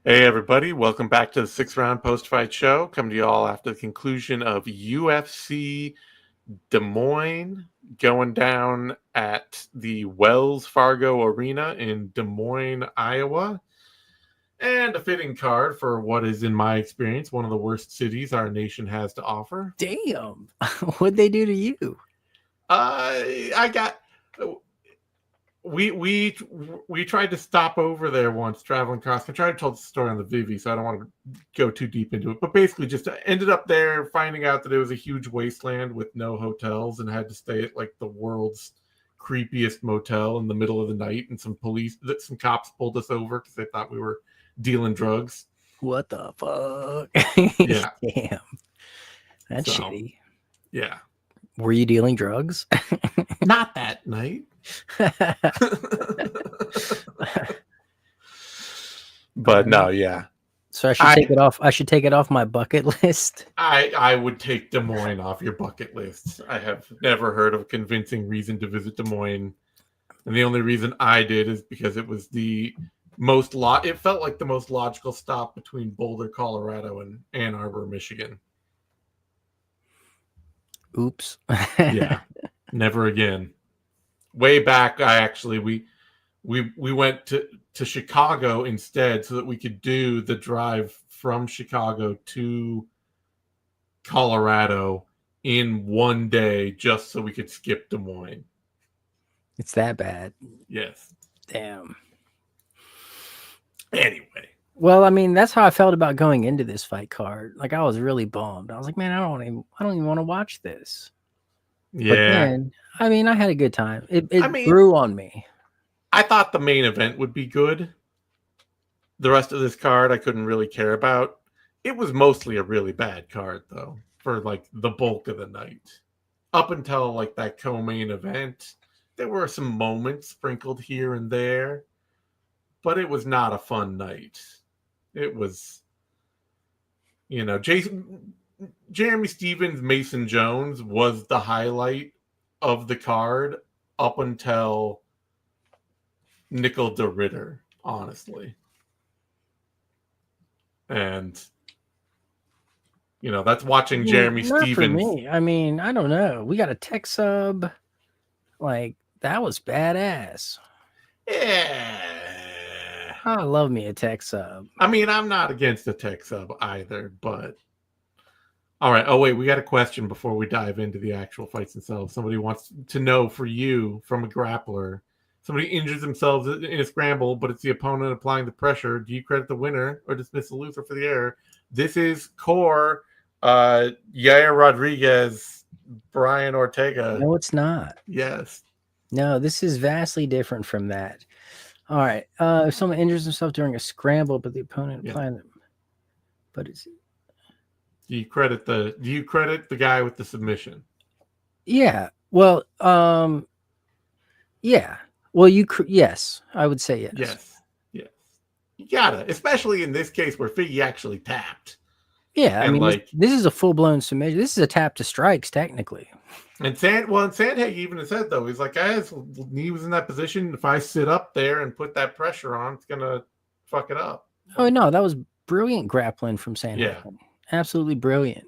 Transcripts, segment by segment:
Hey everybody, welcome back to the 6th-round post-fight show. Coming to you all after the conclusion of UFC Des Moines, going down at the Wells Fargo Arena in Des Moines, Iowa. And a fitting card for what is, in my experience, one of the worst cities our nation has to offer. Damn. What'd they do to you? We tried to stop over there once traveling across. I tried to tell the story on the Vivi, so I don't want to go too deep into it. But basically, just ended up there finding out that it was a huge wasteland with no hotels and had to stay at like the world's creepiest motel in the middle of the night. And some cops pulled us over because they thought we were dealing drugs. What the fuck? Yeah. Damn. That's shitty. Yeah. Were you dealing drugs? Not that night. But no, yeah. So I should take it off. I should take it off my bucket list. I would take Des Moines off your bucket list. I have never heard of a convincing reason to visit Des Moines, and the only reason I did is because it was the most it felt like the most logical stop between Boulder, Colorado, and Ann Arbor, Michigan. Oops. Yeah, never again. Way back, we went to Chicago instead so that we could do the drive from Chicago to Colorado in one day just so we could skip Des Moines. It's that bad. Yes. Damn. Anyway. Well, I mean, that's how I felt about going into this fight card. Like, I was really bummed. I was like, man, I don't even want to watch this. Yeah. But then, I mean, I had a good time. It grew on me. I thought the main event would be good. The rest of this card I couldn't really care about. It was mostly a really bad card, though, for like the bulk of the night. Up until like that co-main event, there were some moments sprinkled here and there, but it was not a fun night. It was, Jeremy Stevens, Mason Jones was the highlight of the card up until Nickal de Ritter, honestly. And, that's watching Jeremy Stevens. For me. I mean, I don't know. We got a tech sub. Like, that was badass. Yeah. I love me a tech sub. I mean, I'm not against a tech sub either, but... All right. Oh, wait. We got a question before we dive into the actual fights themselves. Somebody wants to know for you, from a grappler, somebody injures themselves in a scramble, but it's the opponent applying the pressure. Do you credit the winner or dismiss the loser for the error? This is core Yair Rodriguez, Brian Ortega. No, it's not. Yes. No, this is vastly different from that. All right. If someone injures himself during a scramble, but the opponent applying them, but it's... Do you credit the guy with the submission? Yeah. Well, yeah. Well, yes, I would say yes. Yes. You gotta, especially in this case where Figgy actually tapped. Yeah, I mean, this is a full-blown submission. This is a tap to strikes, technically. And Sandhagen even said, though, he's like, guys, he was in that position. If I sit up there and put that pressure on, it's gonna fuck it up. Oh no, that was brilliant grappling from Sandhagen. Yeah. Absolutely brilliant.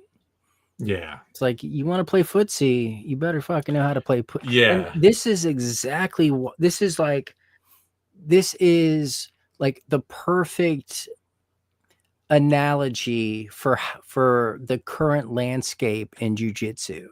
Yeah. It's like, you want to play footsie, you better fucking know how to play Yeah. And this is exactly what this is like the perfect analogy for the current landscape in jiu-jitsu,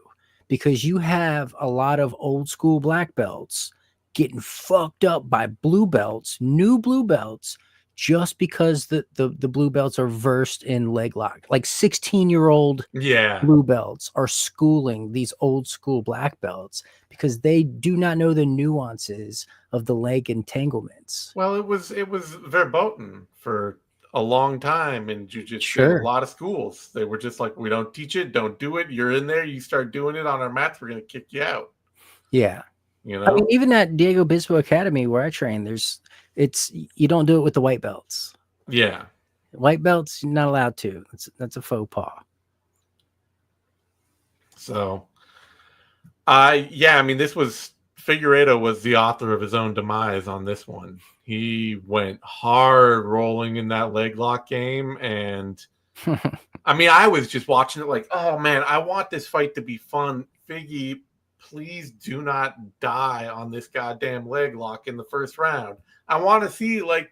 because you have a lot of old school black belts getting fucked up by blue belts, new blue belts, just because the blue belts are versed in leg lock. Like 16-year-old blue belts are schooling these old school black belts because they do not know the nuances of the leg entanglements. Well, it was verboten for a long time in jiu-jitsu. Sure. A lot of schools, they were just like, we don't teach it, don't do it. You're in there, you start doing it on our mats, we're going to kick you out. Yeah. I mean, even at Diego Bispo Academy where I train, you don't do it with the white belts. Yeah. White belts, you're not allowed to. That's a faux pas. So, I mean, this was Figueiredo was the author of his own demise on this one. He went hard rolling in that leg lock game, and I mean, I was just watching it like, oh man, I want this fight to be fun. Figgy, please do not die on this goddamn leg lock in the first round. I want to see like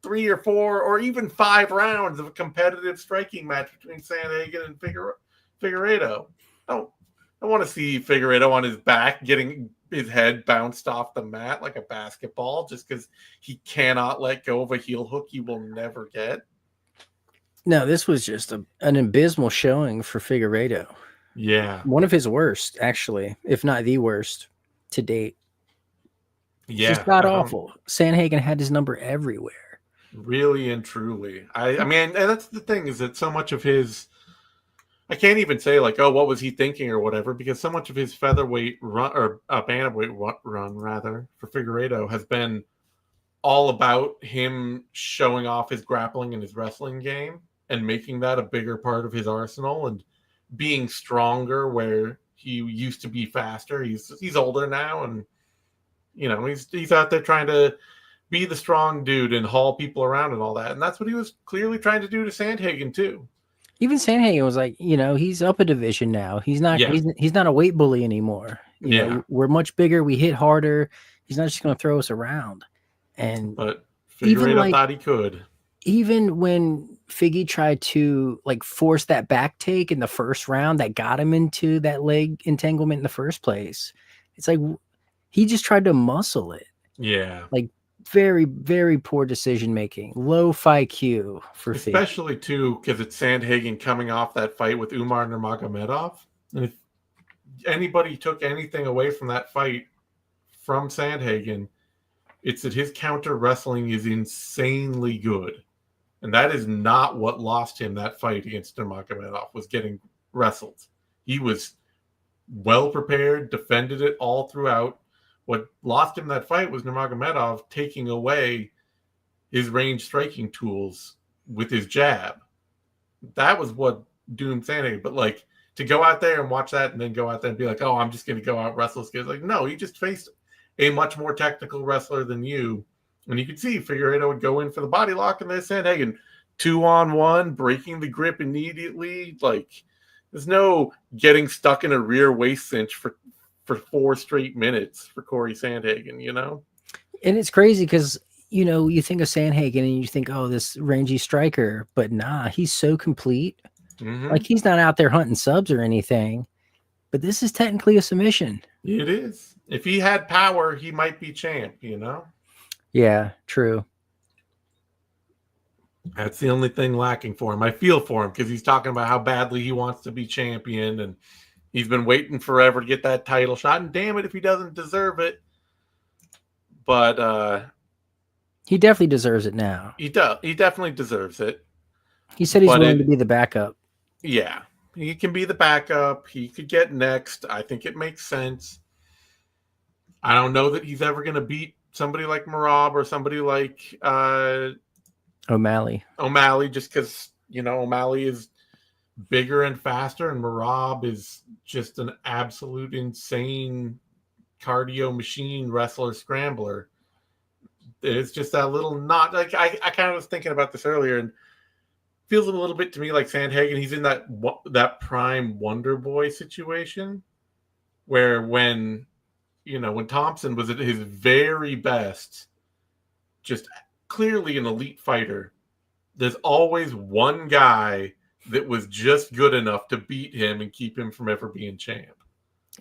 3 or 4 or even 5 rounds of a competitive striking match between Sandhagen and Figueiredo. I want to see Figueiredo on his back getting his head bounced off the mat like a basketball just because he cannot let go of a heel hook he will never get. No, this was just an abysmal showing for Figueiredo. Yeah. One of his worst, actually, if not the worst to date. Yeah. Just god awful. Sandhagen had his number everywhere. Really and truly. I mean, and that's the thing, is that so much of his, I can't even say like, oh, what was he thinking or whatever, because so much of his featherweight run, or bantamweight run rather, for Figueiredo has been all about him showing off his grappling and his wrestling game and making that a bigger part of his arsenal and being stronger where he used to be faster. He's older now, and you know, he's out there trying to be the strong dude and haul people around and all that. And that's what he was clearly trying to do to Sandhagen too. Even Sandhagen was like, you know, he's up a division now. He's not he's not a weight bully anymore. You know, we're much bigger, we hit harder. He's not just going to throw us around. But Figueiredo thought he could. Even when Figgy tried to like force that back take in the first round that got him into that leg entanglement in the first place, it's like he just tried to muscle it. Yeah. Like very, very poor decision making. Low FIQ for especially Figgy. Too, because it's Sandhagen coming off that fight with Umar Nurmagomedov. And if anybody took anything away from that fight from Sandhagen, it's that his counter wrestling is insanely good. And that is not what lost him that fight against Nurmagomedov, was getting wrestled. He was well prepared, defended it all throughout. What lost him that fight was Nurmagomedov taking away his range striking tools with his jab. That was what doomed Sandhagen. But like, to go out there and watch that and then go out there and be like, oh, I'm just going to go out wrestle this kid. Like, no, he just faced a much more technical wrestler than you. And you could see Figueiredo would go in for the body lock, and then Sandhagen 2-on-1, breaking the grip immediately. Like, there's no getting stuck in a rear waist cinch for 4 straight minutes for Corey Sandhagen, you know? And it's crazy because, you know, you think of Sandhagen and you think, oh, this rangy striker, but nah, he's so complete. Mm-hmm. Like, he's not out there hunting subs or anything, but this is technically a submission. It is. If he had power, he might be champ, you know? Yeah, true. That's the only thing lacking for him. I feel for him because he's talking about how badly he wants to be champion, and he's been waiting forever to get that title shot, and damn it if he doesn't deserve it. But he definitely deserves it now. He does. He definitely deserves it. He said he's willing to be the backup. Yeah, he can be the backup. He could get next. I think it makes sense. I don't know that he's ever going to beat somebody like Merab or somebody like O'Malley, just because, you know, O'Malley is bigger and faster, and Merab is just an absolute insane cardio machine wrestler scrambler. It's just that little not like I kind of was thinking about this earlier, and feels a little bit to me like Sandhagen. He's in that prime Wonder Boy situation where when Thompson was at his very best, just clearly an elite fighter, there's always one guy that was just good enough to beat him and keep him from ever being champ.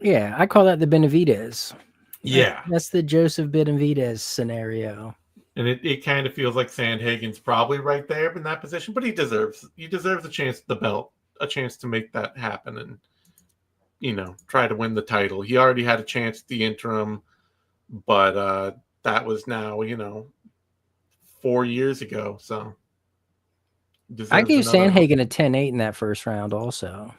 Yeah, I call that the Benavidez. Yeah. That's the Joseph Benavidez scenario. And it kind of feels like Sandhagen's probably right there in that position, but he deserves a chance at the belt, a chance to make that happen and, you know, try to win the title. He already had a chance at the interim, but that was now, 4 years ago. So I gave Sandhagen a 10-8 in that first round also.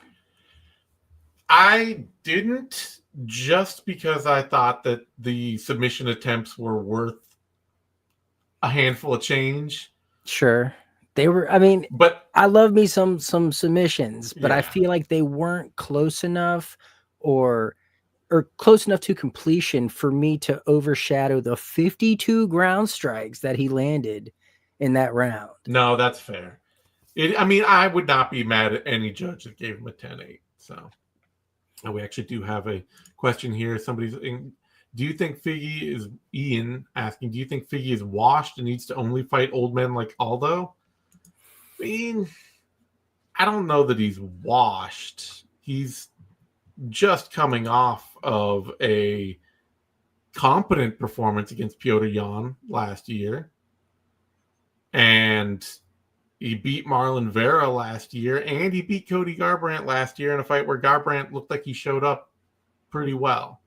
I didn't, just because I thought that the submission attempts were worth a handful of change. Sure. They were, I mean, but I love me some submissions, but yeah. I feel like they weren't close enough or or close enough to completion for me to overshadow the 52 ground strikes that he landed in that round. No, that's fair. I mean, I would not be mad at any judge that gave him a 10-8. So, and we actually do have a question here. Do you think Figgy is Ian asking? Do you think Figgy is washed and needs to only fight old men like Aldo? I mean, I don't know that he's washed. He's just coming off of a competent performance against Piotr Jan last year, and he beat Marlon Vera last year, and he beat Cody Garbrandt last year in a fight where Garbrandt looked like he showed up pretty well.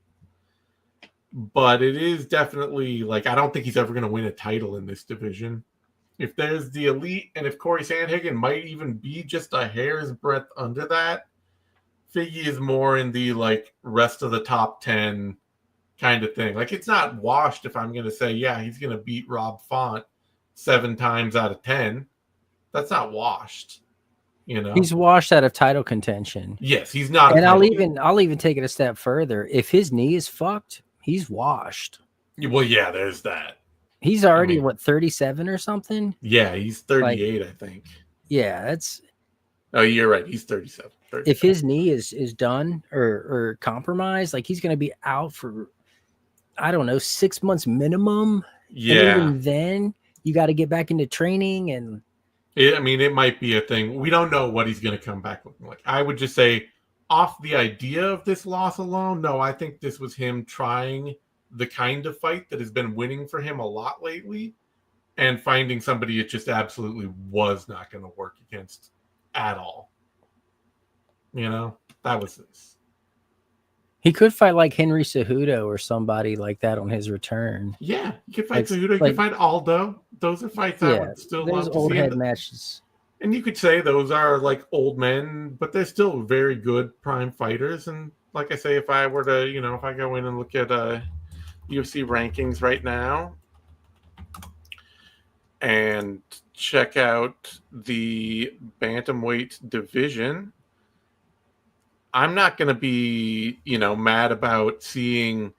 But it is definitely, like, I don't think he's ever going to win a title in this division. If there's the elite, and if Corey Sandhagen might even be just a hair's breadth under that, Figgy is more in the, like, rest of the top 10 kind of thing. Like, it's not washed if I'm going to say, yeah, he's going to beat Rob Font 7 times out of 10. That's not washed, you know. He's washed out of title contention. Yes, he's not. And I'll even take it a step further. If his knee is fucked, he's washed. Well, yeah, there's that. He's already 37 or something. Yeah, he's 38, I think. Yeah, that's. Oh, you're right. He's 37. If his knee is done or compromised, like, he's going to be out for, I don't know, 6 months minimum. Yeah. And even then, you got to get back into training and. I mean, it might be a thing. We don't know what he's going to come back looking like. I would just say, off the idea of this loss alone, no, I think this was him trying the kind of fight that has been winning for him a lot lately and finding somebody it just absolutely was not going to work against at all. You know, that was this. He could fight like Henry Cejudo or somebody like that on his return. Yeah, you could fight Cejudo. You could fight Aldo. Those are fights I would still love to see. Old head matches. And you could say those are like old men, but they're still very good prime fighters. And like I say, if I were to, you know, if I go in and look at UFC rankings right now and check out the bantamweight division, I'm not going to be, you know, mad about seeing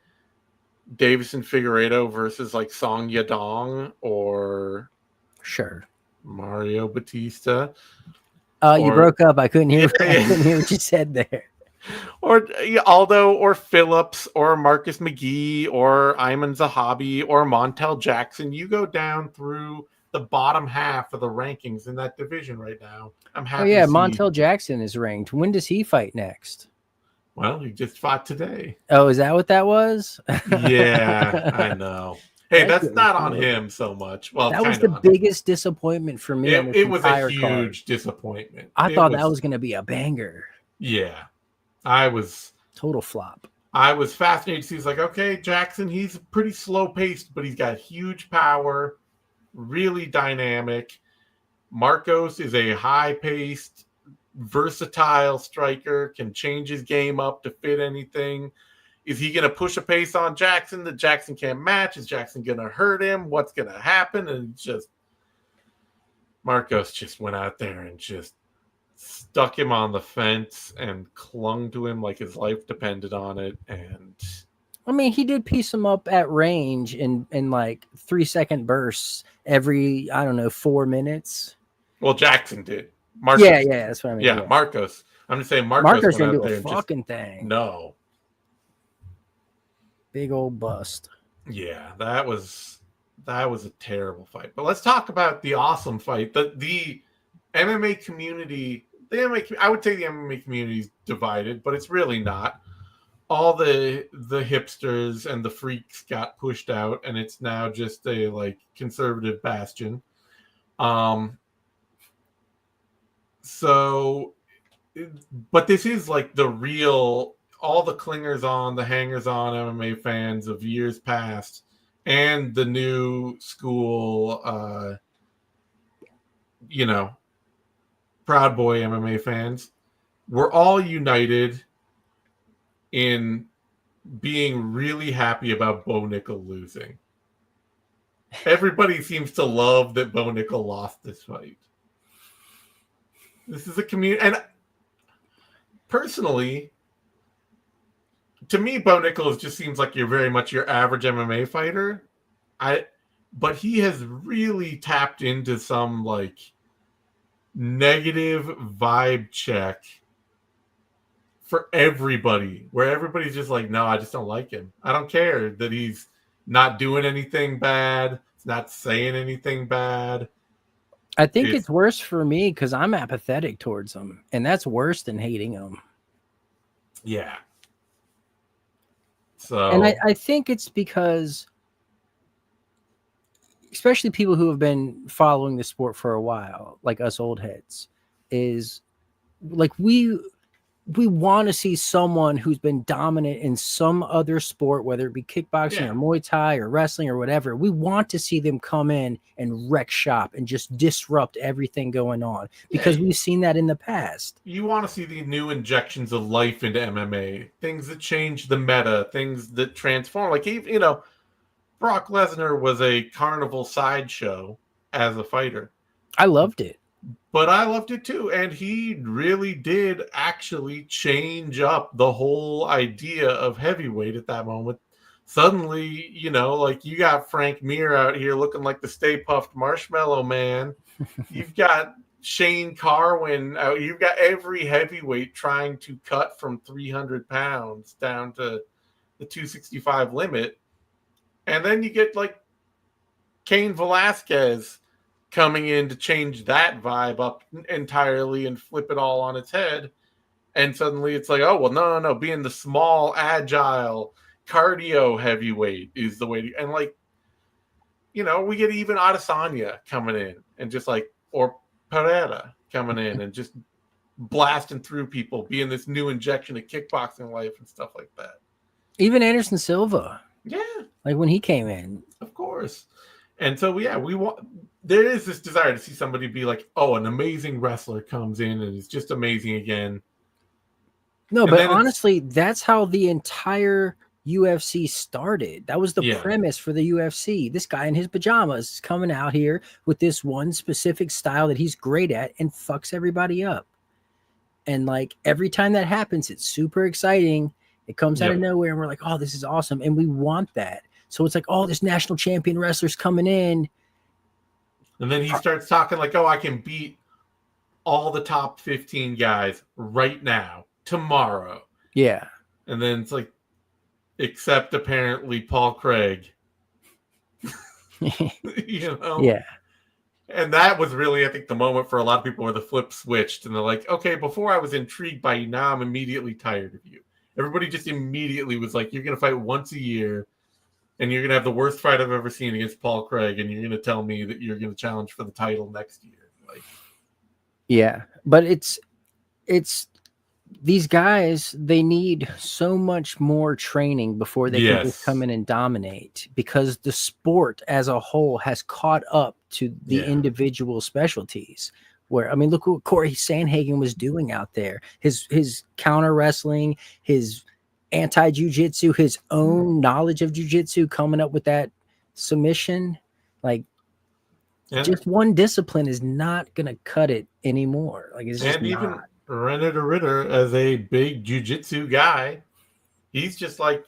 Davison Figueiredo versus like Song Yadong or Mario Batista. You broke up. I couldn't hear. I couldn't hear what you said there. Or Aldo or Phillips or Marcus McGee or Ayman Zahabi or Montel Jackson. You go down through the bottom half of the rankings in that division right now. I'm happy. Oh yeah, Montel Jackson is ranked. When does he fight next? Well, he just fought today. Oh, is that what that was? Yeah, I know. Hey, that's not on him so much. Well, that was the biggest disappointment for me. It was a huge disappointment. I thought that was going to be a banger. Yeah, I was total flop. I was fascinated to see. He's like, okay, Jackson, he's pretty slow paced, but he's got huge power, really dynamic. Marcos is a high paced, versatile striker, can change his game up to fit anything. Is he going to push a pace on Jackson that Jackson can't match? Is Jackson going to hurt him? What's going to happen? And just Marcos just went out there and just stuck him on the fence and clung to him like his life depended on it. And I mean, he did piece him up at range in like 3-second bursts every, I don't know, 4 minutes. Well, Jackson did. Marcos, yeah, that's what I mean. Yeah, Marcos. I'm just saying Marcos didn't do a fucking thing. No. Big old bust. Yeah, that was a terrible fight. But let's talk about the awesome fight. The MMA community, I would say the MMA community is divided, but it's really not. All the hipsters and the freaks got pushed out, and it's now just a like conservative bastion. So, but this is like the real, all the clingers on, the hangers on MMA fans of years past, and the new school, Proud Boy MMA fans, were all united in being really happy about Bo Nickal losing. Everybody seems to love that Bo Nickal lost this fight. This is a community, and personally, to me, Bo Nickal just seems like you're very much your average MMA fighter. But he has really tapped into some like negative vibe check for everybody, where everybody's just like, no, I just don't like him. I don't care that he's not doing anything bad. He's not saying anything bad. I think it's worse for me because I'm apathetic towards him, and that's worse than hating him. Yeah. So, and I think it's because, especially people who have been following the sport for a while, like us old heads, is like we want to see someone who's been dominant in some other sport, whether it be kickboxing or Muay Thai or wrestling or whatever. We want to see them come in and wreck shop and just disrupt everything going on, because we've seen that in the past. You want to see the new injections of life into MMA, things that change the meta, things that transform. Like, you know, Brock Lesnar was a carnival sideshow as a fighter. I loved it. But I loved it too. And he really did actually change up the whole idea of heavyweight at that moment. Suddenly, you know, like you got Frank Mir out here looking like the Stay Puffed Marshmallow Man. You've got Shane Carwin out. You've got every heavyweight trying to cut from 300 pounds down to the 265 limit. And then you get like Cain Velasquez coming in to change that vibe up entirely and flip it all on its head. And suddenly it's like, oh, well, no. Being the small, agile, cardio heavyweight is the way to, and like, you know, we get even Adesanya coming in and just like, or Pereira coming in and just blasting through people, being this new injection of kickboxing life and stuff like that. Even Anderson Silva. Yeah. Like when he came in. Of course. And so, yeah, there is this desire to see somebody be like, oh, an amazing wrestler comes in and is just amazing again. No, but honestly, that's how the entire UFC started. That was the premise for the UFC. This guy in his pajamas is coming out here with this one specific style that he's great at and fucks everybody up. And like every time that happens, it's super exciting. It comes out of nowhere and we're like, oh, this is awesome. And we want that. So it's like, oh, this national champion wrestler's coming in. And then he starts talking like, oh, I can beat all the top 15 guys right now, tomorrow. Yeah. And then it's like, except apparently Paul Craig. You know? Yeah. And that was really, I think, the moment for a lot of people where the flip switched. And they're like, okay, before I was intrigued by you, now I'm immediately tired of you. Everybody just immediately was like, you're going to fight once a year. And you're going to have the worst fight I've ever seen against Paul Craig. And you're going to tell me that you're going to challenge for the title next year. Like, yeah. But it's these guys, they need so much more training before they can just come in and dominate, because the sport as a whole has caught up to the individual specialties. Where, I mean, look what Corey Sandhagen was doing out there. His counter wrestling, his anti-jiu-jitsu, his own knowledge of jiu-jitsu, coming up with that submission. Like, just one discipline is not going to cut it anymore. Like, it's just even not. René de Ritter, as a big jiu-jitsu guy, he's just like,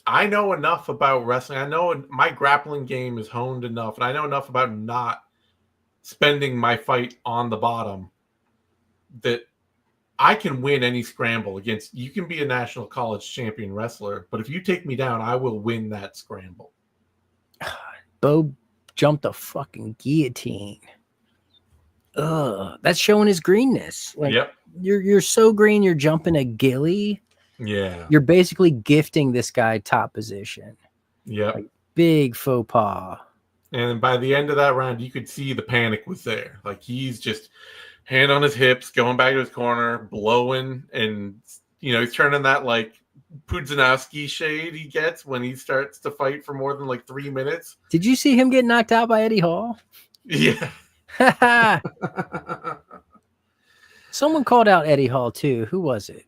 I know enough about wrestling. I know my grappling game is honed enough, and I know enough about not spending my fight on the bottom that I can win any scramble against. You can be a national college champion wrestler, but if you take me down, I will win that scramble. Bo jumped a fucking guillotine. That's showing his greenness. Like, you're so green, you're jumping a gilly. Yeah. You're basically gifting this guy top position. Yeah. Like, big faux pas. And by the end of that round, you could see the panic was there. Like, he's just hand on his hips, going back to his corner, blowing, and, you know, he's turning that, like, Pudzianowski shade he gets when he starts to fight for more than, like, 3 minutes. Did you see him get knocked out by Eddie Hall? Yeah. Someone called out Eddie Hall, too. Who was it?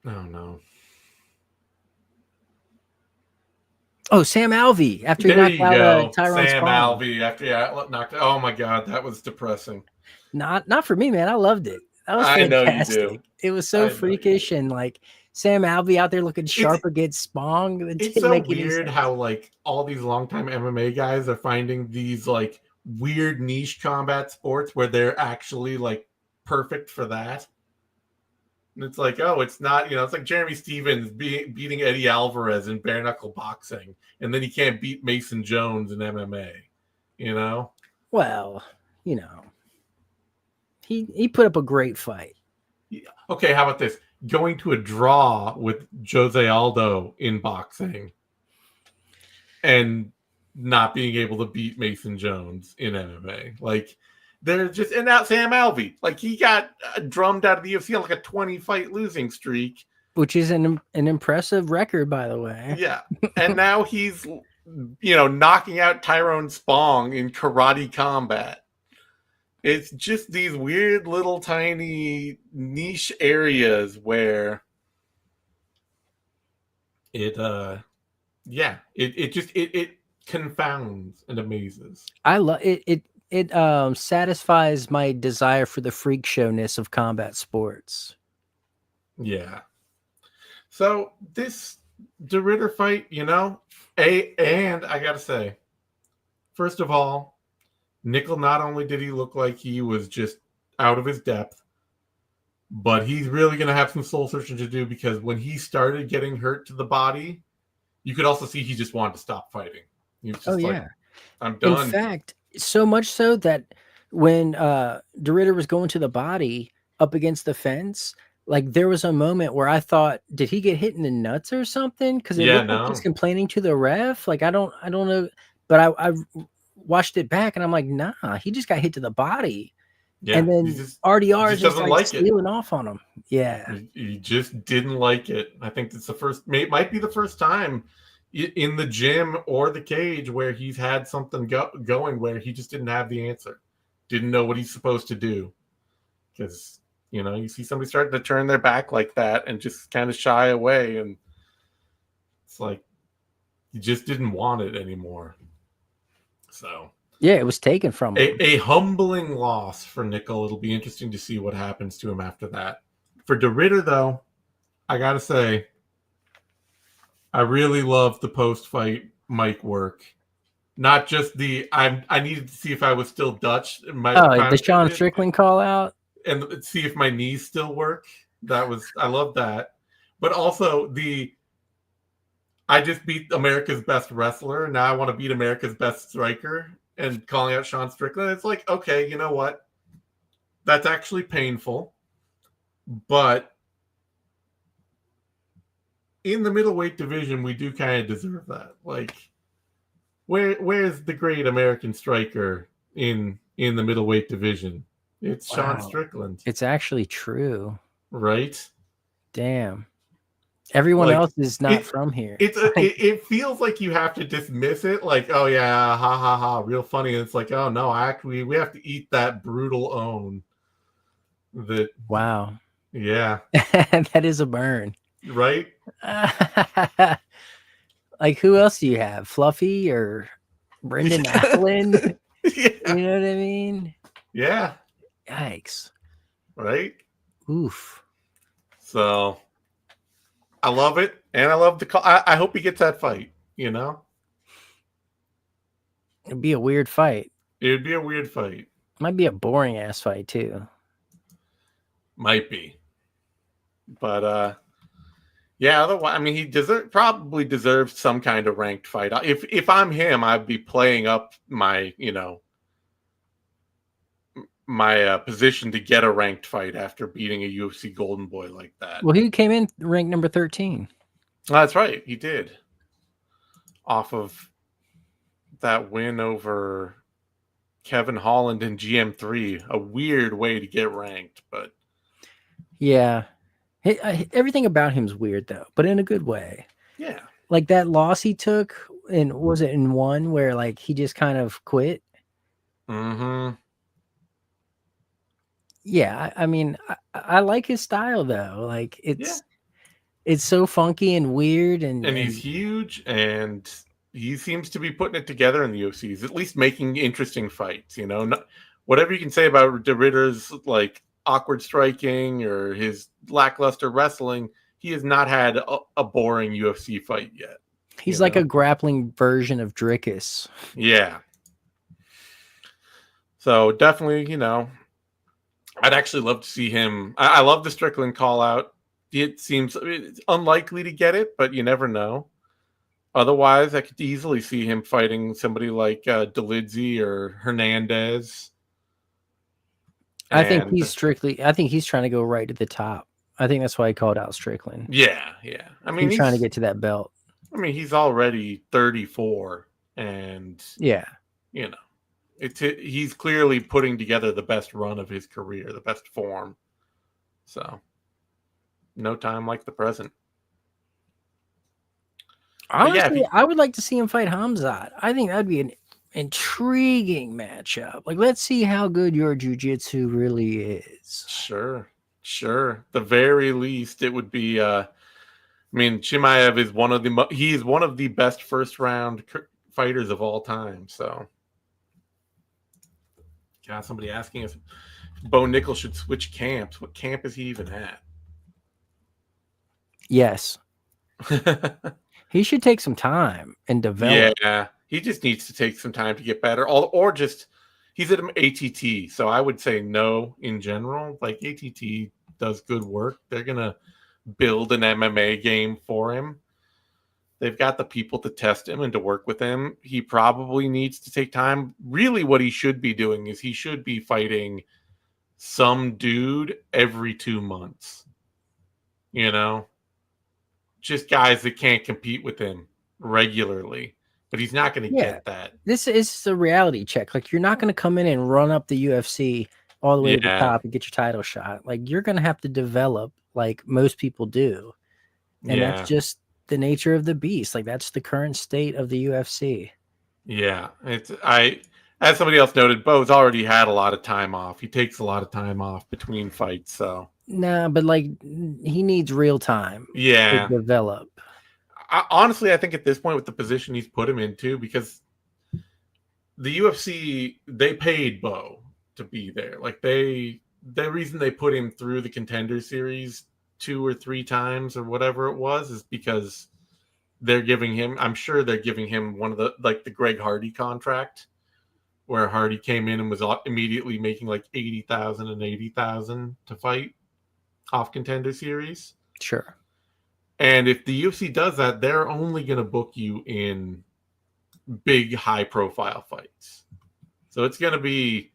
Oh, no. Oh, Sam Alvey. After he knocked out Tyrone Sam Alvey after he knocked out. Oh, my God. That was depressing. Not for me, man. I loved it. That was fantastic. I know you do. It was so freakish, and like Sam Alvey out there looking sharp against Spong. It It's didn't so make any weird sense. how like all these longtime MMA guys are finding these like weird niche combat sports where they're actually like perfect for that. And it's like, oh, it's not, it's like Jeremy Stevens beating Eddie Alvarez in bare knuckle boxing, and then he can't beat Mason Jones in MMA, Well, he put up a great fight. Okay, how about this? Going to a draw with Jose Aldo in boxing and not being able to beat Mason Jones in MMA. Like, they're just, and now Sam Alvey, like, he got drummed out of the UFC on like a 20-fight losing streak. Which is an impressive record, by the way. Yeah. And now he's, knocking out Tyrone Spong in karate combat. It's just these weird little tiny niche areas where it confounds and amazes. I love it. It satisfies my desire for the freak showness of combat sports. Yeah. So this DeRitter fight, and I gotta say, first of all, Nickal, not only did he look like he was just out of his depth, but he's really going to have some soul searching to do, because when he started getting hurt to the body, you could also see he just wanted to stop fighting. He was just I'm done. In fact, so much so that when DeRitter was going to the body up against the fence, like there was a moment where I thought, did he get hit in the nuts or something? Because it looked like he's complaining to the ref. Like I don't know, but I watched it back and I'm like, nah, he just got hit to the body. Yeah, and then RDR is just like stealing off on him. Yeah. He just didn't like it. I think it's might be the first time in the gym or the cage where he's had something going where he just didn't have the answer. Didn't know what he's supposed to do. Because, you see somebody starting to turn their back like that and just kind of shy away. And it's like, he just didn't want it anymore. So yeah, it was taken from him. A humbling loss for Nickal. It'll be interesting to see what happens to him after that. For DeRitter, though, I gotta say, I really loved the post-fight mic work. Not just I needed to see if I was still Dutch. The Sean Strickland call out, and see if my knees still work. I love that. But also I just beat America's best wrestler. Now I want to beat America's best striker, and calling out Sean Strickland. It's like, okay, you know what? That's actually painful. But in the middleweight division, we do kind of deserve that. Like, where's the great American striker in the middleweight division? It's Sean Strickland. It's actually true. Right? Damn. Everyone else is not from here. It feels like you have to dismiss it, like, oh yeah, ha ha ha, real funny. And it's like, oh no, actually, we have to eat that brutal own. Wow. Yeah. That is a burn. Right? Like, who else do you have? Fluffy or Brendan Allen? Yeah. You know what I mean? Yeah. Yikes. Right? Oof. So I love it, and I love the call. I hope he gets that fight, It'd be a weird fight. It would be a weird fight. Might be a boring ass fight too. Might be. But yeah, otherwise, I mean, he probably deserves some kind of ranked fight. If I'm him, I'd be playing up my, my position to get a ranked fight after beating a UFC golden boy like that. Well, he came in ranked number 13. That's right. He did. Off of that win over Kevin Holland in GM3. A weird way to get ranked, but yeah. Everything about him's weird though, but in a good way. Yeah. Like that loss he took, and was it in one where like he just kind of quit? Mm-hmm. Yeah, I mean, I like his style though. Like it's so funky and weird, and he's huge, and he seems to be putting it together in the UFC. He's at least making interesting fights. Whatever you can say about DeRitter's like awkward striking or his lackluster wrestling, he has not had a boring UFC fight yet. He's like a grappling version of Drickus. Yeah. So definitely, I'd actually love to see him. I love the Strickland call out. It seems it's unlikely to get it, but you never know. Otherwise, I could easily see him fighting somebody like Delidze or Hernandez. I think he's trying to go right to the top. I think that's why he called out Strickland. Yeah. I mean, he's trying to get to that belt. I mean, he's already 34, and he's clearly putting together the best run of his career, the best form. So, no time like the present. Honestly, I would like to see him fight Hamzat. I think that'd be an intriguing matchup. Like, let's see how good your jiu-jitsu really is. Sure. The very least, it would be. I mean, Chimaev is one of the best first round fighters of all time. So, got somebody asking us, Bo Nickal should switch camps. What camp is he even at? Yes. He should take some time and develop. Yeah, he just needs to take some time to get better. Or just, he's at ATT. So I would say no in general. Like, ATT does good work. They're going to build an MMA game for him. They've got the people to test him and to work with him. He probably needs to take time. Really, what he should be doing is he should be fighting some dude every 2 months. Just guys that can't compete with him regularly. But he's not going to get that. This is a reality check. Like, you're not going to come in and run up the UFC all the way to the top and get your title shot. Like, you're going to have to develop like most people do. And that's just the nature of the beast. Like, that's the current state of the UFC. Yeah. As somebody else noted, Bo's already had a lot of time off. He takes a lot of time off between fights, so. Nah, but like, he needs real time to develop. Honestly, I think at this point with the position he's put him into, because the UFC, they paid Bo to be there. Like, the reason they put him through the Contender Series 2 or 3 times or whatever it was is because they're giving him, I'm sure they're giving him one of the Greg Hardy contract, where Hardy came in and was immediately making like $80,000 and $80,000 to fight off Contender Series. Sure. And if the UFC does that, they're only going to book you in big, high-profile fights. So it's going to be,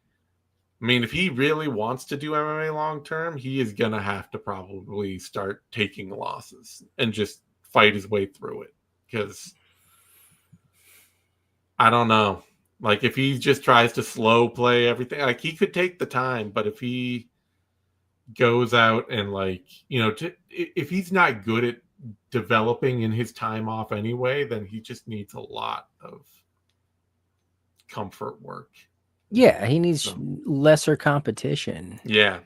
I mean, if he really wants to do MMA long-term, he is going to have to probably start taking losses and just fight his way through it. Because, I don't know. Like, if he just tries to slow play everything, like, he could take the time, but if he goes out and, like, if he's not good at developing in his time off anyway, then he just needs a lot of comfort work. Yeah, he needs lesser competition. Yeah.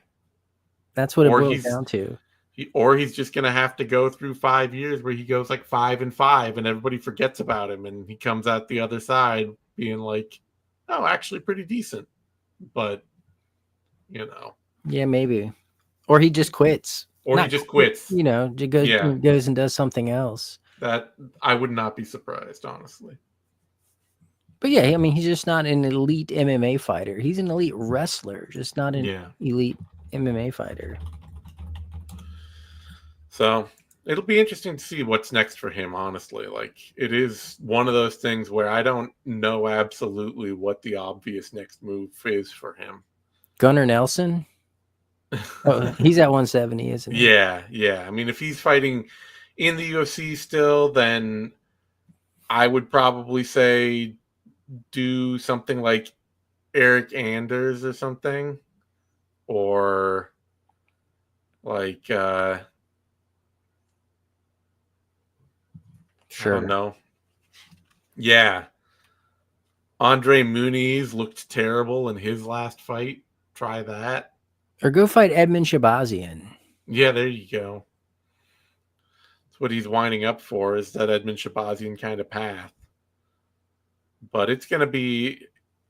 That's what it boils down to. He's just going to have to go through 5 years where he goes like 5-5 and everybody forgets about him, and he comes out the other side being like, oh, actually pretty decent. But, Yeah, maybe. Or he just quits. He just quits. Goes and does something else. That I would not be surprised, honestly. But yeah, I mean, he's just not an elite MMA fighter. He's an elite wrestler, just not an elite MMA fighter. So it'll be interesting to see what's next for him, honestly. Like, it is one of those things where I don't know absolutely what the obvious next move is for him. Gunnar Nelson? Oh, he's at 170, isn't he? Yeah. I mean, if he's fighting in the UFC still, then I would probably say do something like Eric Anders or something. Or like sure. I don't know. Yeah. Andre Muniz looked terrible in his last fight. Try that. Or go fight Edmund Shabazian. Yeah, there you go. That's what he's winding up for, is that Edmund Shabazian kind of path. But it'll be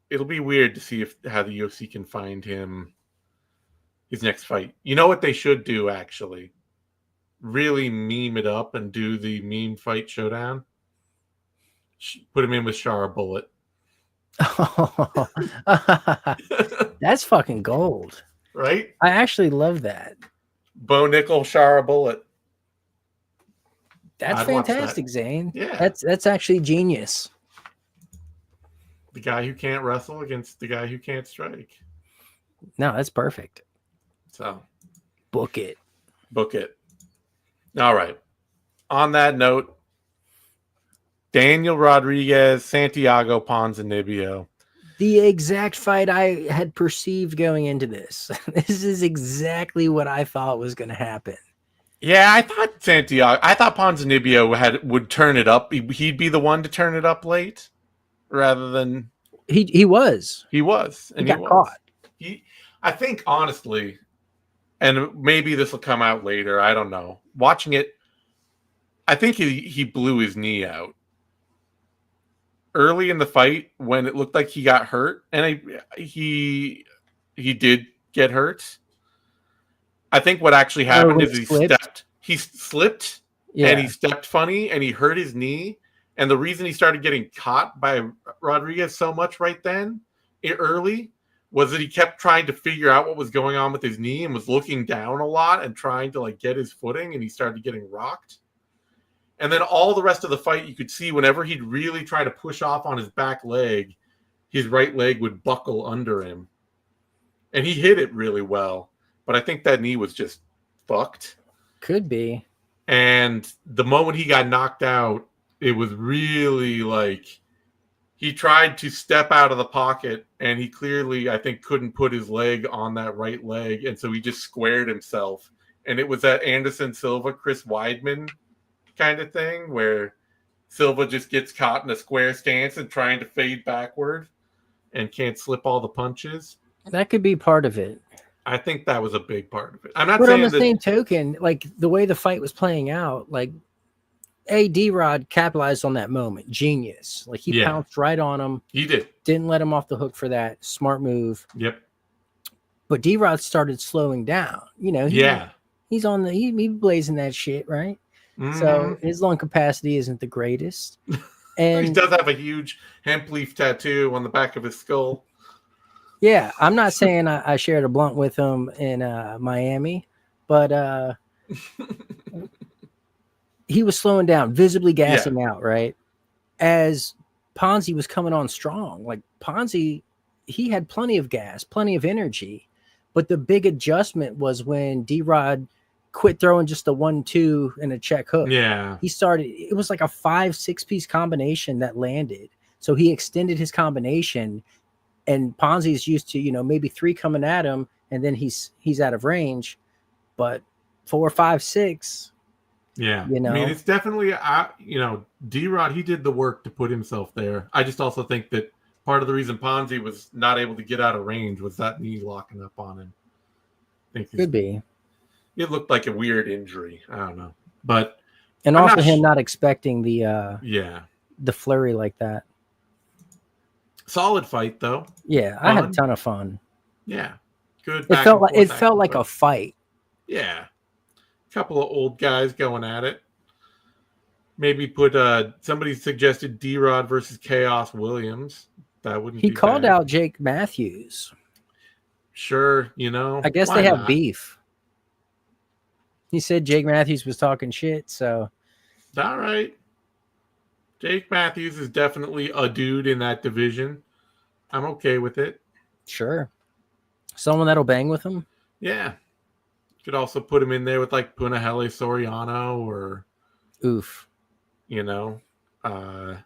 weird to see how the UFC can find him his next fight. You know what they should do, actually? really meme it up and do the meme fight showdown, put him in with Shara Bullet. That's fucking gold. Right? I actually love that. Bo Nickal, Shara Bullet. That's I'd watch fantastic, that. Zane. Yeah. That's actually genius. The guy who can't wrestle against the guy who can't strike. No, that's perfect. So book it. Book it. All right. On that note, Daniel Rodriguez, Santiago Ponzinibbio. The exact fight I had perceived going into this. This is exactly what I thought was going to happen. Yeah, I thought Ponzinibbio would turn it up. He'd be the one to turn it up late, rather than he was. He was, and he got caught. I think honestly, and maybe this will come out later. I don't know. Watching it, I think he blew his knee out early in the fight when it looked like he got hurt, and he did get hurt. I think what actually happened is he slipped and he stepped funny and he hurt his knee. And the reason he started getting caught by Rodriguez so much right then, early, was that he kept trying to figure out what was going on with his knee and was looking down a lot and trying to get his footing, and he started getting rocked. And then all the rest of the fight, you could see whenever he'd really try to push off on his back leg, his right leg would buckle under him. And he hit it really well. But I think that knee was just fucked. Could be. And the moment he got knocked out, it was really he tried to step out of the pocket, and he clearly, I think, couldn't put his leg on that right leg. And so he just squared himself. And it was that Anderson Silva, Chris Weidman kind of thing where Silva just gets caught in a square stance and trying to fade backward and can't slip all the punches. That could be part of it. I think that was a big part of it. I'm not but saying on the same token, the way the fight was playing out, D-Rod capitalized on that moment. Genius. He pounced right on him. He did. Didn't let him off the hook for that. Smart move. Yep. But D-Rod started slowing down. He's on he blazing that shit, right? Mm-hmm. So his lung capacity isn't the greatest. And he does have a huge hemp leaf tattoo on the back of his skull. Yeah, I'm not saying I shared a blunt with him in Miami, but he was slowing down, visibly gassing out, right? As Ponzi was coming on strong. Ponzi, he had plenty of gas, plenty of energy. But the big adjustment was when D-Rod quit throwing just a 1-2 and a check hook. Yeah. He started, it was like a 5-6 piece combination that landed. So he extended his combination. And Ponzi's used to, maybe 3 coming at him, and then he's out of range. But 4, 5, 6. Yeah. I mean, it's definitely, D-Rod, he did the work to put himself there. I just also think that part of the reason Ponzi was not able to get out of range was that knee locking up on him. Could be. It looked like a weird injury. I don't know. But. And also him not expecting the flurry like that. Solid fight, though. Yeah, I had a ton of fun. Yeah, good. It felt like a fight. Yeah, a couple of old guys going at it. Maybe put somebody suggested D-Rod versus Chaos Williams. That wouldn't. He called out Jake Matthews. Sure, I guess they have beef. He said Jake Matthews was talking shit. So, all right. Jake Matthews is definitely a dude in that division. I'm okay with it. Sure. Someone that'll bang with him? Yeah. Could also put him in there with Punahele Soriano or... Oof. I'm a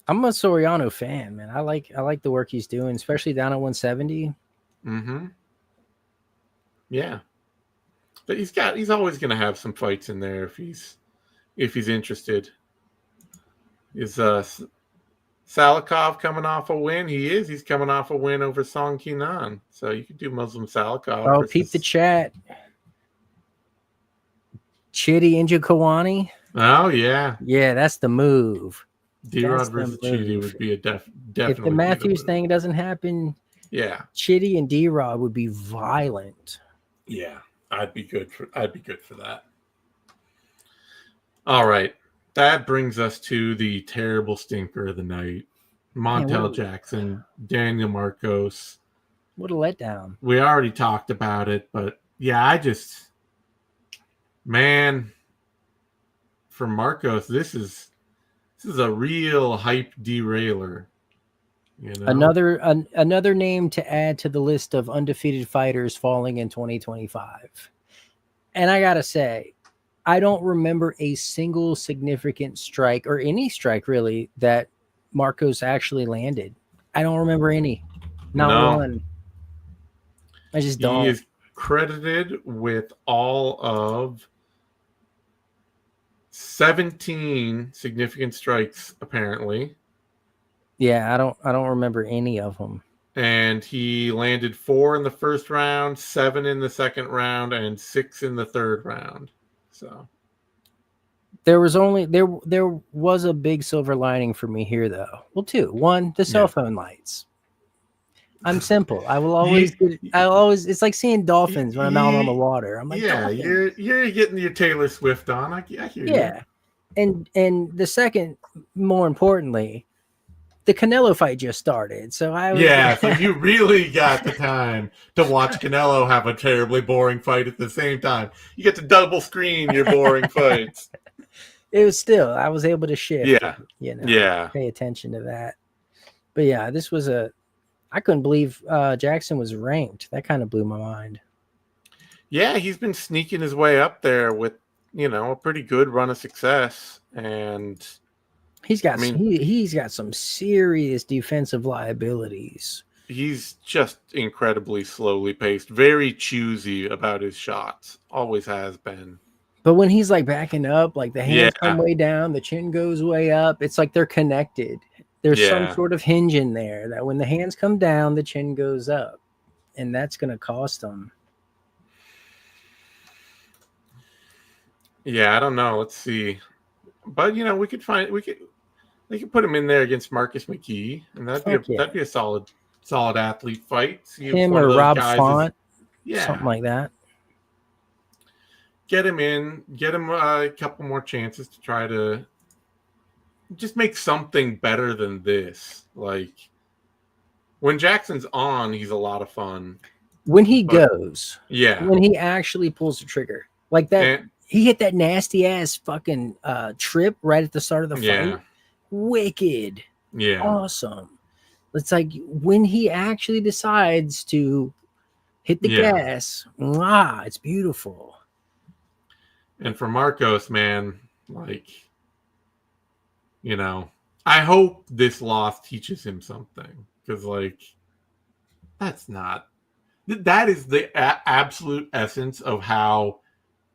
Soriano fan, man. I like the work he's doing, especially down at 170. Mm-hmm. Yeah. But he's always going to have some fights in there if he's interested. Is Salikov coming off a win? He's coming off a win over Song Kinan. So you could do Muslim Salikov. Oh, peep the chat. Chidi Njokuani. Oh, yeah. Yeah, that's the move. D-Rod versus Chidi would be definitely. If the Matthews thing doesn't happen, Chidi and D-Rod would be violent. Yeah, I'd be good for that. All right. That brings us to the terrible stinker of the night. Montel Jackson, Daniel Marcos. What a letdown. We already talked about it, but yeah, man, for Marcos, this is a real hype derailer. You know? Another name to add to the list of undefeated fighters falling in 2025. And I gotta say, I don't remember a single significant strike or any strike really that Marcos actually landed. I don't remember any. Not one. I just don't. He is credited with all of 17 significant strikes, apparently. Yeah, I don't remember any of them. And he landed 4 in the first round, 7 in the second round, and 6 in the third round. So there was a big silver lining for me here, though. Well, two. One, the cell phone lights. I'm simple. I will always. It's like seeing dolphins when I'm out on the water. I'm like, yeah, dolphins. you're getting your Taylor Swift on. I hear you. Yeah, and the second, more importantly, the Canelo fight just started. So so you really got the time to watch Canelo have a terribly boring fight at the same time. You get to double screen your boring fights. It was still, I was able to shift. Yeah. Pay attention to that. But yeah, this was I couldn't believe Jackson was ranked. That kind of blew my mind. Yeah, he's been sneaking his way up there with, a pretty good run of success. And he's got some serious defensive liabilities. He's just incredibly slowly paced, very choosy about his shots. Always has been. But when he's like backing up, like the hands come way down, the chin goes way up. It's like they're connected. There's some sort of hinge in there that when the hands come down, the chin goes up, and that's going to cost them. Yeah, I don't know. Let's see. But we could they could put him in there against Marcus McKee, and that'd be a solid athlete fight. Him or Rob Font, something like that. Get him in, get him a couple more chances to try to just make something better than this. Like, when Jackson's on, he's a lot of fun. When he goes. Yeah. When he actually pulls the trigger. Like that. He hit that nasty ass fucking trip right at the start of the fight. Yeah. Wicked. Yeah. Awesome. It's like when he actually decides to hit the gas, it's beautiful. And for Marcos, man, like, I hope this loss teaches him something. Because, like, that is the absolute essence of how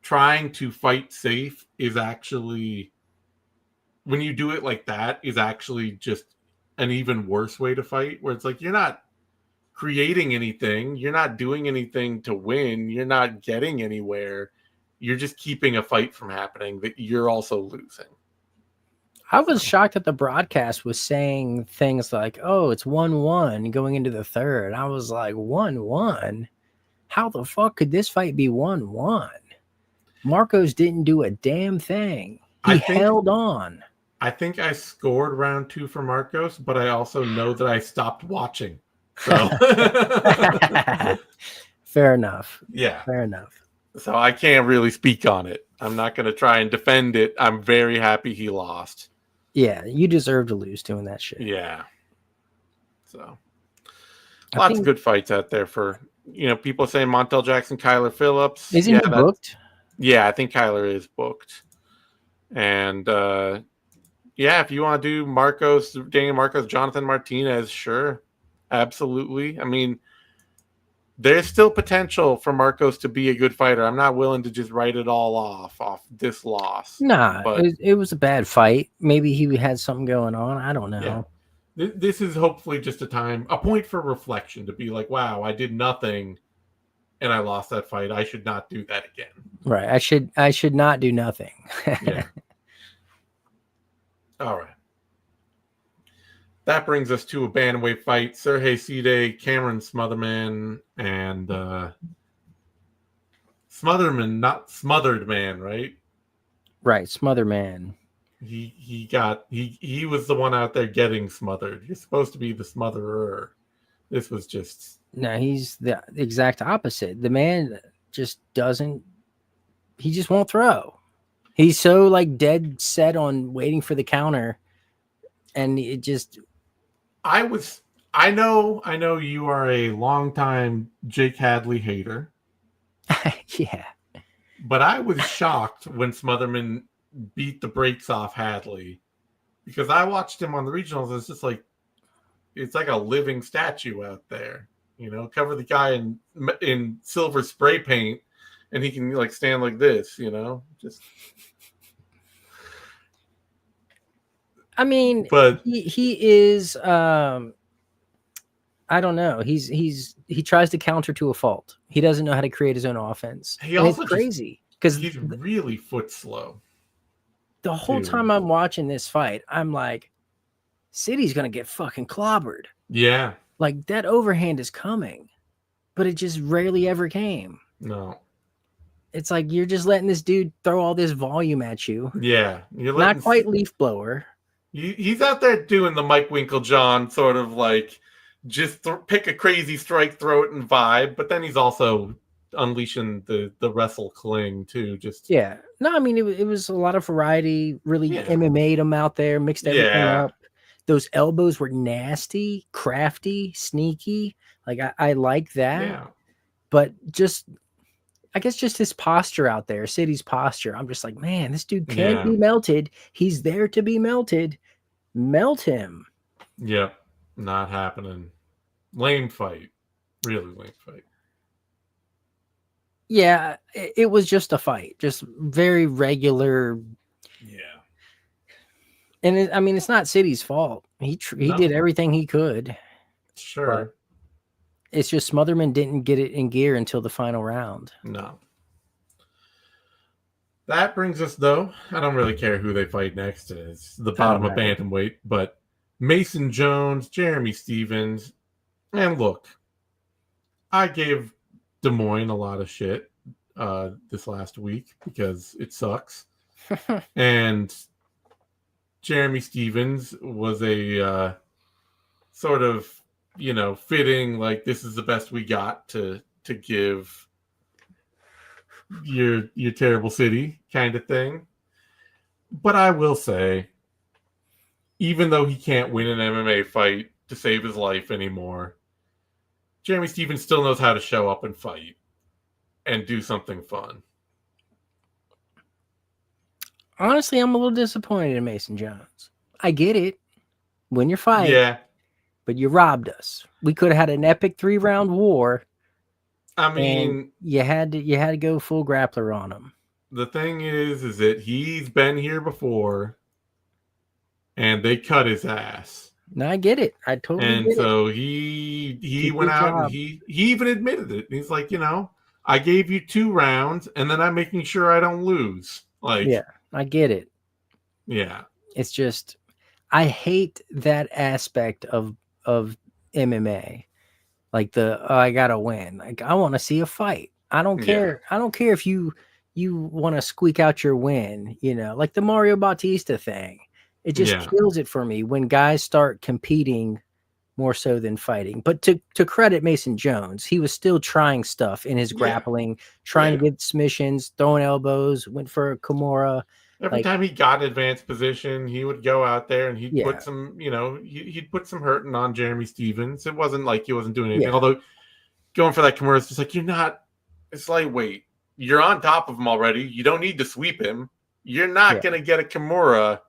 trying to fight safe is actually, when you do it like that, is actually just an even worse way to fight, where it's like you're not creating anything, you're not doing anything to win, you're not getting anywhere, you're just keeping a fight from happening that you're also losing. I was shocked that the broadcast was saying things like, oh, it's 1-1 going into the third. I was like, 1-1? How the fuck could this fight be 1-1? Marcos didn't do a damn thing. He held on. I think I scored round 2 for Marcos, but I also know that I stopped watching. So fair enough. Yeah. Fair enough. So I can't really speak on it. I'm not going to try and defend it. I'm very happy he lost. Yeah, you deserve to lose doing that shit. Yeah. So lots of good fights out there for, people saying Montel Jackson, Kyler Phillips. Isn't he booked? Yeah, I think Kyler is booked. And if you want to do Daniel Marcos, Jonathan Martinez, sure. Absolutely. I mean, there's still potential for Marcos to be a good fighter. I'm not willing to just write it all off this loss. Nah, but it was a bad fight. Maybe he had something going on. I don't know. Yeah. This is hopefully just a point for reflection, to be like, wow, I did nothing and I lost that fight. I should not do that again. Right. I should not do nothing. Yeah. All right. That brings us to a bantamweight fight. Sergey Side, Cameron Smotherman, and Smotherman, not Smothered Man, right? Right, Smotherman. He was the one out there getting smothered. You're supposed to be the smotherer. This was just No, he's the exact opposite. The man just doesn't. He just won't throw. He's so like dead set on waiting for the counter, and it just. I know you are a longtime Jake Hadley hater. Yeah. But I was shocked when Smotherman beat the brakes off Hadley, because I watched him on the regionals. It's just like, it's like a living statue out there. You know, cover the guy in silver spray paint, and he can like stand like this. You know, just. I mean, but he is. I don't know. He tries to counter to a fault. He doesn't know how to create his own offense. He also it's crazy because he's really foot slow. The whole time I'm watching this fight, I'm like, City's gonna get fucking clobbered. Yeah. Like that overhand is coming, but it just rarely ever came. No. It's like you're just letting this dude throw all this volume at you. Yeah. You're not quite leaf blower. He's out there doing the Mike Winklejohn sort of like just pick a crazy strike, throw it and vibe, but then he's also unleashing the wrestle cling too. Just yeah. No, I mean it was a lot of variety. Really MMA'd him out there, mixed everything up. Those elbows were nasty, crafty, sneaky. Like I like that. Yeah. But just I guess just his posture out there, City's posture. I'm just like, man, this dude can't be melted. He's there to be melted. Melt him. Yep. Not happening. Lame fight. Really lame fight. Yeah, it was just a fight. Just very regular. Yeah. And I mean, it's not City's fault. He did everything he could. Sure. It's just Smotherman didn't get it in gear until the final round. No. That brings us, though, I don't really care who they fight next. It's the bottom of bantamweight, but Mason Jones, Jeremy Stephens, and look, I gave Des Moines a lot of shit this last week because it sucks. And Jeremy Stephens was a sort of, fitting, like, this is the best we got to give your terrible city kind of thing. But I will say, even though he can't win an MMA fight to save his life anymore, Jeremy Stephens still knows how to show up and fight and do something fun. Honestly, I'm a little disappointed in Mason Jones. I get it. Win your fight. Yeah. But you robbed us. We could have had an epic 3-round war. I mean, you had to go full grappler on him. The thing is that he's been here before and they cut his ass. No, I get it. I totally get it. And so he went out and he even admitted it. He's like, I gave you 2 rounds and then I'm making sure I don't lose. Like, yeah, I get it. Yeah. It's just, I hate that aspect of MMA. Like I gotta win. Like I want to see a fight. I don't care. I don't care if you want to squeak out your win, like the Mario Bautista thing. It just kills it for me when guys start competing more so than fighting. But to credit Mason Jones, he was still trying stuff in his grappling, trying to get submissions, throwing elbows, went for a Kimura. Every time he got advanced position, he would go out there and he'd put some, he'd put some hurting on Jeremy Stephens. It wasn't like he wasn't doing anything. Although going for that Kimura is just like, it's lightweight. You're on top of him already. You don't need to sweep him. You're not going to get a Kimura.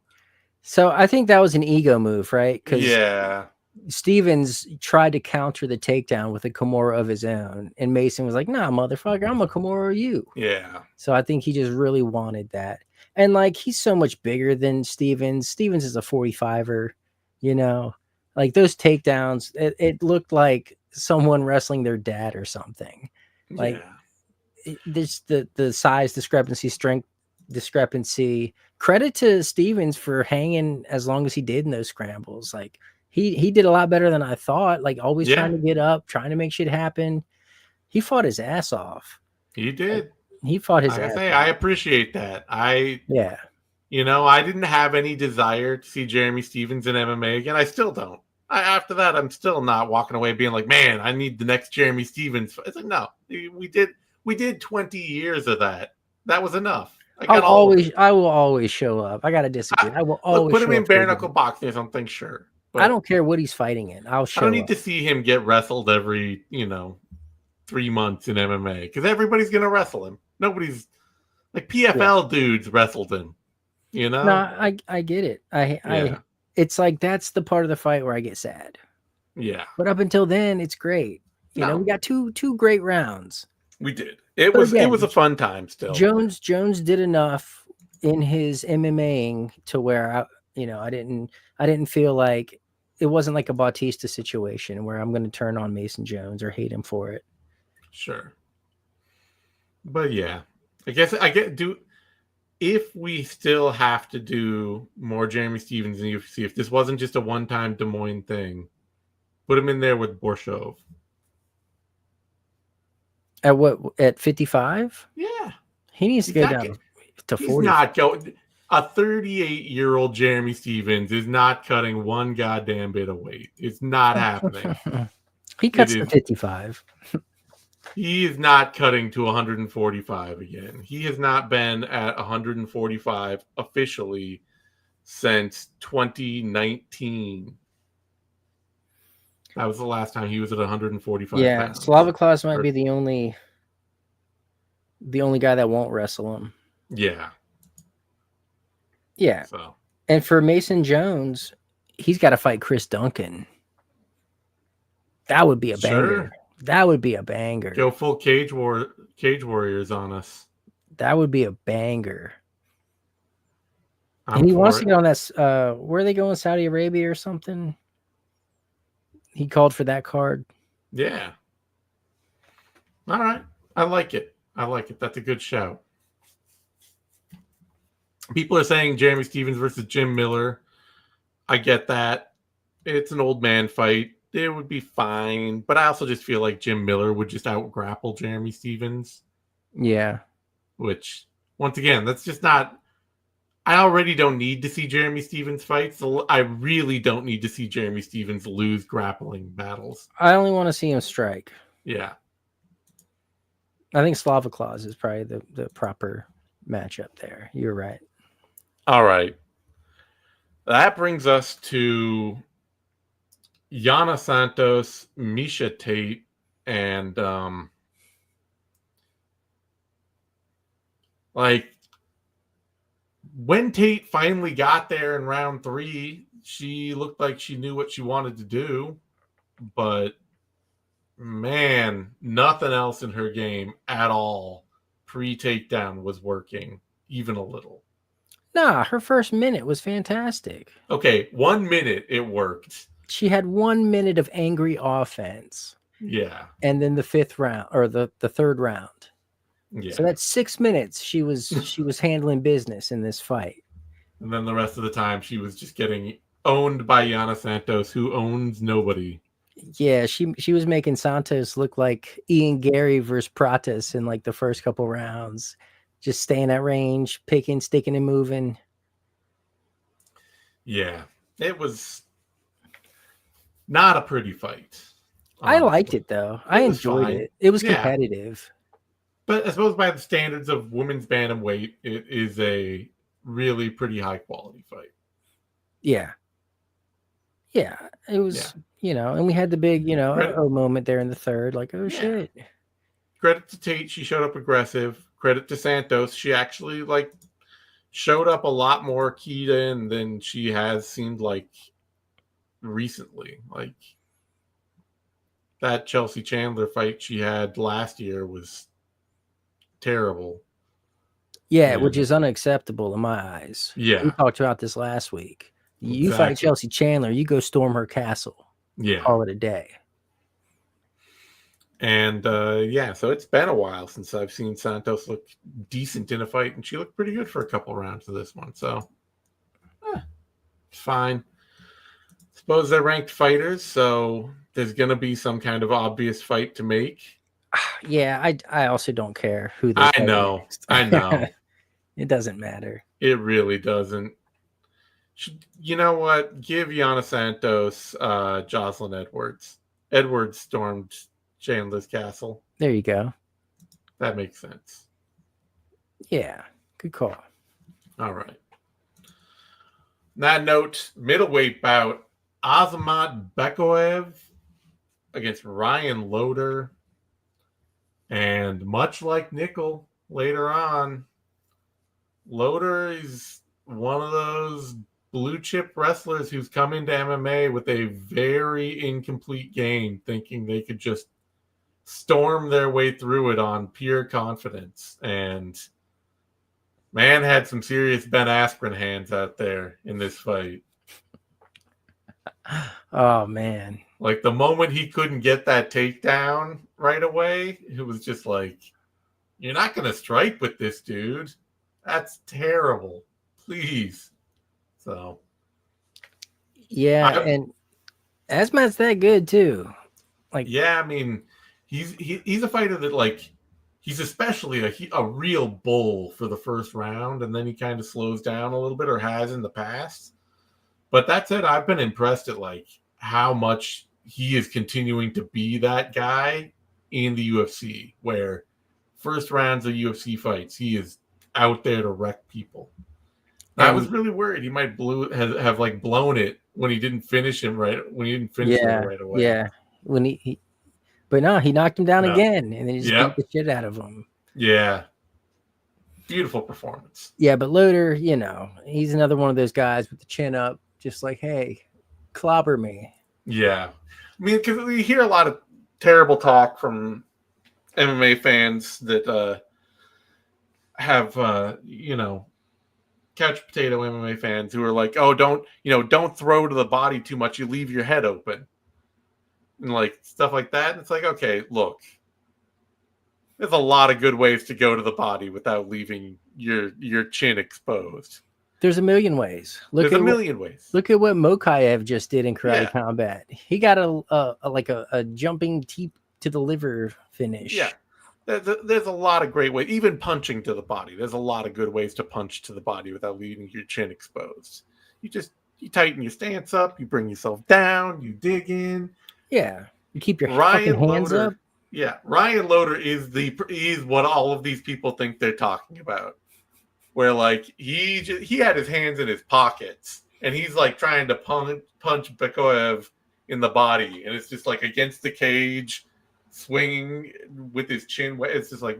So I think that was an ego move, right? Because Stephens tried to counter the takedown with a Kimura of his own. And Mason was like, nah, motherfucker, I'm a Kimura you. Yeah. So I think he just really wanted that. And like, he's so much bigger than Stephens. Stephens is a 45er, like those takedowns, it looked like someone wrestling their dad or something. Like there's the size discrepancy, strength discrepancy. Credit to Stephens for hanging as long as he did in those scrambles. Like he did a lot better than I thought. Like always trying to get up, trying to make shit happen. He fought his ass off. He did. He fought his Like I ass say, off. I appreciate that. Yeah. I didn't have any desire to see Jeremy Stevens in MMA again. I still don't. After that, I'm still not walking away being like, man, I need the next Jeremy Stevens. It's like, no, we did 20 years of that. That was enough. I got all of it. I will always show up. I gotta disagree. I will Look, always put him show in up for bare a good knuckle match. boxing or something, sure. I But don't care what he's fighting in. I'll I show don't need up. to see him get wrestled every, 3 months in MMA because everybody's gonna wrestle him. Nobody's like PFL dudes wrestled him. No, I get it. Yeah. It's like that's the part of the fight where I get sad. Yeah. But up until then, it's great. No. We got two great rounds. We did. It But was again, a fun time still. Jones did enough in his MMAing to where I didn't feel like it wasn't like a Bautista situation where I'm going to turn on Mason Jones or hate him for it. Sure. But yeah, if we still have to do more Jeremy Stevens in UFC, if this wasn't just a one-time Des Moines thing, put him in there with Borshov. At 55? Yeah. He needs to go down to 40. He's not going. A 38-year-old Jeremy Stevens is not cutting one goddamn bit of weight. It's not happening. He cuts to 55. He is not cutting to 145 again. He has not been at 145 officially since 2019. That was the last time he was at 145 pounds. Slava Klaus might be the only guy that won't wrestle him. Yeah. Yeah. So. And for Mason Jones, he's got to fight Chris Duncan. That would be a banger. That would be a banger. Go full Cage Warriors on us. That would be a banger. And he wants to get on that. Where are they going? Saudi Arabia or something? He called for that card. Yeah. All right. I like it. That's a good show. People are saying Jeremy Stevens versus Jim Miller. I get that. It's an old man fight. It would be fine. But I also just feel like Jim Miller would just out-grapple Jeremy Stevens. Yeah. Which, once again, that's just not... I already don't need to see Jeremy Stevens fight, so I really don't need to see Jeremy Stevens lose grappling battles. I only want to see him strike. Yeah. I think Slava Klaus is probably the proper matchup there. You're right. All right. That brings us to Yana Santos, Misha Tate, and when Tate finally got there in round 3, she looked like she knew what she wanted to do, but man, nothing else in her game at all pre-takedown was working even a little. Nah, her first minute was fantastic. Okay, 1 minute it worked. She had 1 minute of angry offense. Yeah. And then the fifth round or the third round. Yeah. So that's 6 minutes she was handling business in this fight. And then the rest of the time she was just getting owned by Yana Santos, who owns nobody. Yeah, she was making Santos look like Ian Gary versus Pratis in like the first couple rounds. Just staying at range, picking, sticking, and moving. Yeah, it was not a pretty fight. I liked it, though. I enjoyed it. It was competitive. But I suppose by the standards of women's bantamweight, it is a really pretty high-quality fight. Yeah. Yeah, it was, and we had the big, moment there in the third. Like, oh, shit. Credit to Tate. She showed up aggressive. Credit to Santos. She actually, showed up a lot more keyed in than she has seemed like recently. Like, that Chelsea Chandler fight she had last year was terrible. Yeah, which is unacceptable in my eyes. Yeah. We talked about this last week. You fight Chelsea Chandler, you go storm her castle. Yeah. Call it a day. And, so it's been a while since I've seen Santos look decent in a fight, and she looked pretty good for a couple rounds of this one. So, it's fine. Suppose they're ranked fighters, so there's going to be some kind of obvious fight to make. Yeah, I also don't care who they I fight know. next. I know. It doesn't matter. It really doesn't. You know what? Give Yana Santos Jocelyn Edwards. Edwards stormed Chandler's castle. There you go. That makes sense. Yeah, good call. All right. That note, middleweight bout, Azamat Becov against Ryan Loader. And much like Nickal later on, Loader is one of those blue chip wrestlers who's come into MMA with a very incomplete game, thinking they could just storm their way through it on pure confidence. And man had some serious Ben Askren hands out there in this fight. Oh man. Like the moment he couldn't get that takedown right away, it was just like, you're not going to strike with this dude. That's terrible. Please. So. Yeah, and Asmat's that good too. Like, yeah, I mean, he's a fighter that like he's especially a real bull for the first round, and then he kind of slows down a little bit, or has in the past. But that said, I've been impressed at like how much he is continuing to be that guy in the UFC, where first rounds of UFC fights, he is out there to wreck people. I was really worried he might have like blown it when he didn't finish him right him right away. Yeah, when he but no, he knocked him down again, and then he just beat the shit out of him. Yeah, beautiful performance. Yeah, but Loader, you know, he's another one of those guys with the chin up, just like, hey, clobber me. Yeah, I mean, because we hear a lot of terrible talk from MMA fans that have couch potato MMA fans who are like, oh, don't throw to the body too much, you leave your head open, and like stuff like that. And it's like, okay, look, there's a lot of good ways to go to the body without leaving your chin exposed. There's a million ways. There's a million ways. Look at what Mokaev just did in Karate Combat. He got a jumping teep to the liver finish. Yeah. There's a lot of great ways, even punching to the body. There's a lot of good ways to punch to the body without leaving your chin exposed. You tighten your stance up, you bring yourself down, you dig in. Yeah. You keep your fucking hands up. Yeah. Ryan Loader is what all of these people think they're talking about. Where like he had his hands in his pockets and he's like trying to punch Becov in the body, and it's just like against the cage, swinging with his chin. It's just like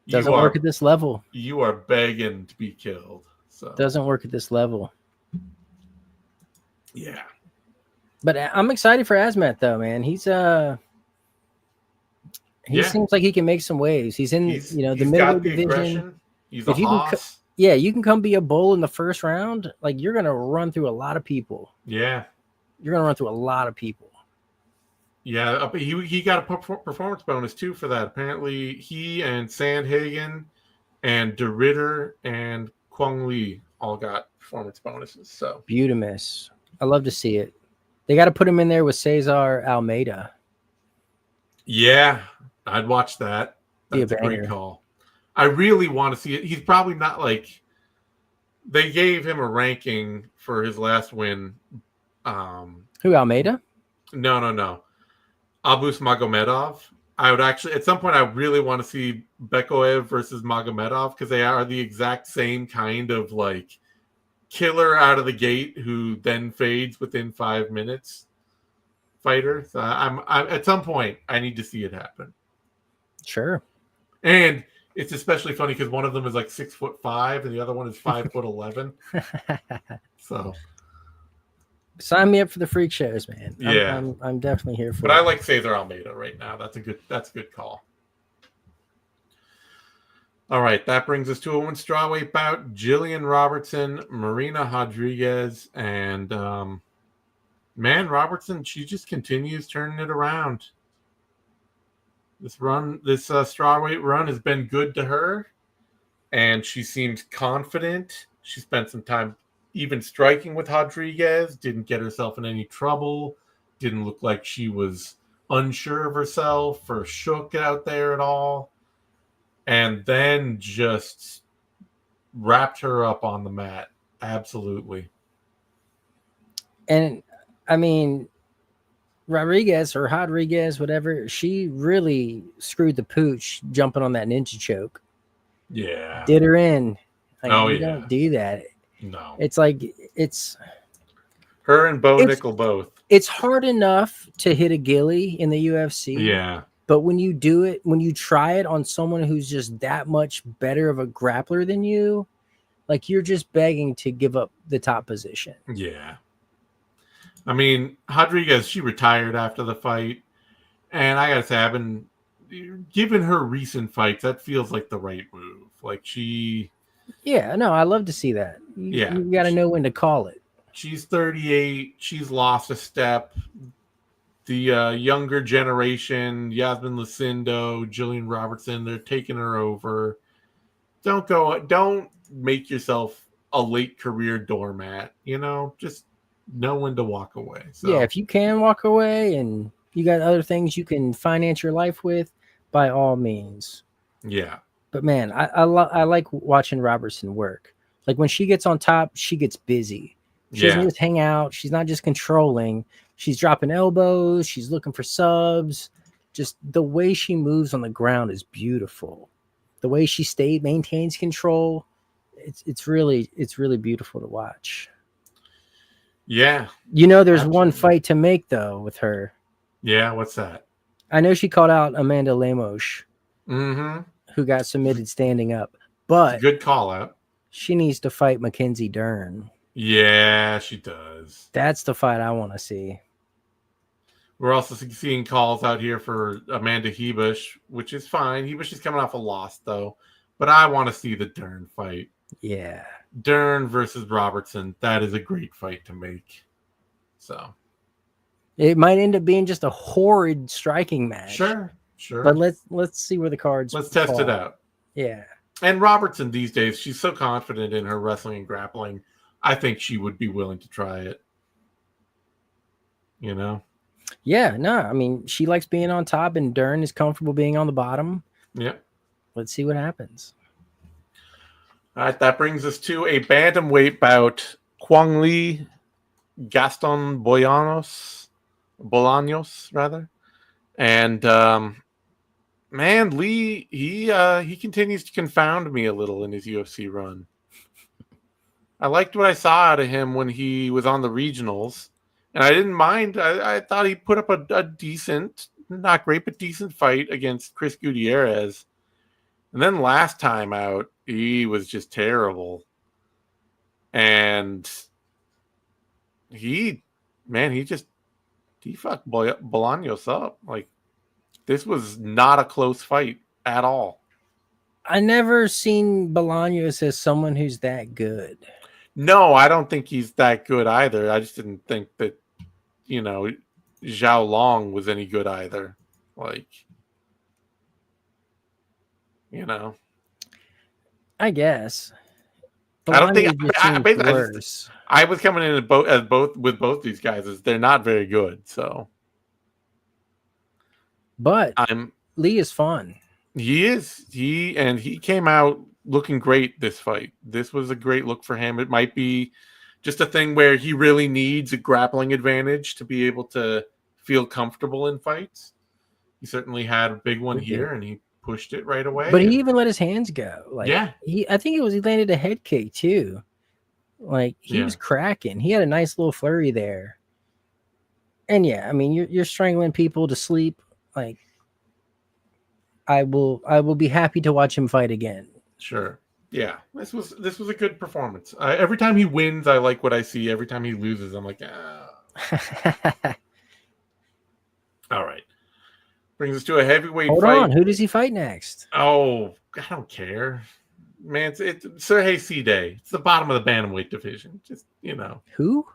doesn't work at this level. You are begging to be killed. So doesn't work at this level. Yeah, but I'm excited for Asmat though, man. He seems like he can make some waves. He's in the middleweight division. He's a hoss. You can come be a bull in the first round. Like, you're gonna run through a lot of people. Yeah, you're gonna run through a lot of people. Yeah, but he got a performance bonus too for that. Apparently, he and Sandhagen and Ditter and Kwang Lee all got performance bonuses. So Beautimus. I love to see it. They got to put him in there with Cesar Almeida. Yeah, I'd watch that. That's a great call. I really want to see it. He's probably not like they gave him a ranking for his last win. Who, Almeida? No. Abus Magomedov. I would actually, at some point, I really want to see Becov versus Magomedov because they are the exact same kind of like killer out of the gate who then fades within 5 minutes fighter. So I'm at some point I need to see it happen. Sure. And it's especially funny because one of them is like 6'5" and the other one is 5'11". So sign me up for the freak shows, man. Yeah, I'm definitely here for it. But I like Cesar Almeida right now. That's a good call. All right, that brings us to a women's strawweight bout. Jillian Robertson, Marina Rodriguez, and Robertson, she just continues turning it around. This strawweight run has been good to her, and she seems confident. She spent some time even striking with Rodriguez, didn't get herself in any trouble, didn't look like she was unsure of herself or shook out there at all, and then just wrapped her up on the mat. Absolutely. And I mean, Rodriguez or Rodriguez, whatever, she really screwed the pooch jumping on that ninja choke. Yeah. Did her in. Like, Oh, you yeah. don't do that. No. It's like it's Her and Bo Nickal both. It's hard enough to hit a ghillie in the UFC. Yeah. But when you do it, when you try it on someone who's just that much better of a grappler than you, like you're just begging to give up the top position. Yeah. I mean, Rodriguez, she retired after the fight. And I gotta say, I've been given her recent fights, that feels like the right move. Like she Yeah, no, I love to see that. You gotta know when to call it. She's 38. She's lost a step. The younger generation, Yasmin Lucindo, Jillian Robertson, they're taking her over. Don't make yourself a late career doormat. Just know when to walk away. So. Yeah, if you can walk away and you got other things you can finance your life with, by all means. Yeah. But man, I like watching Robertson work. Like when she gets on top, she gets busy. She doesn't just hang out. She's not just controlling. She's dropping elbows. She's looking for subs. Just the way she moves on the ground is beautiful. The way she maintains control, it's really beautiful to watch. Yeah. There's absolutely one fight to make though with her. Yeah, what's that? I know she called out Amanda Lemos, who got submitted standing up, but good call out. She needs to fight Mackenzie Dern. Yeah, she does. That's the fight I want to see. We're also seeing calls out here for Amanda Hebush, which is fine. Hebush is coming off a loss, though. But I want to see the Dern fight. Yeah. Dern versus Robertson. That is a great fight to make. So. It might end up being just a horrid striking match. Sure. But let's see where the cards Let's test it out. Yeah. And Robertson these days, she's so confident in her wrestling and grappling. I think she would be willing to try it. Yeah, no, I mean, she likes being on top, and Dern is comfortable being on the bottom. Yeah. Let's see what happens. All right, that brings us to a bantamweight bout. Kwang Lee, Gaston Bolaños, and man, Lee, he continues to confound me a little in his UFC run. I liked what I saw out of him when he was on the regionals, and I didn't mind. I thought he put up a decent, not great, but decent fight against Chris Gutierrez. And then last time out, he was just terrible. And he fucked Bolaños up. Like, this was not a close fight at all. I never seen Bolaños as someone who's that good. No, I don't think he's that good either. I just didn't think that, Zhao Long was any good either. Like, I guess. Bolaños, I don't think I was coming in with both these guys as they're not very good. So, but Lee is fun. He is. He came out looking great this fight. This was a great look for him. It might be just a thing where he really needs a grappling advantage to be able to feel comfortable in fights. He certainly had a big one here, and he pushed it right away. But he even let his hands go. Like, yeah. I think he landed a head kick too. Like, he was cracking. He had a nice little flurry there. And yeah, I mean, you're strangling people to sleep. Like, I will be happy to watch him fight again. Sure. Yeah. This was a good performance. Every time he wins, I like what I see. Every time he loses, I'm like, ah. All right. Brings us to a heavyweight fight. Hold on. Who does he fight next? Oh, I don't care. Man, it's Sergey Side. It's the bottom of the bantamweight division. Just, Who?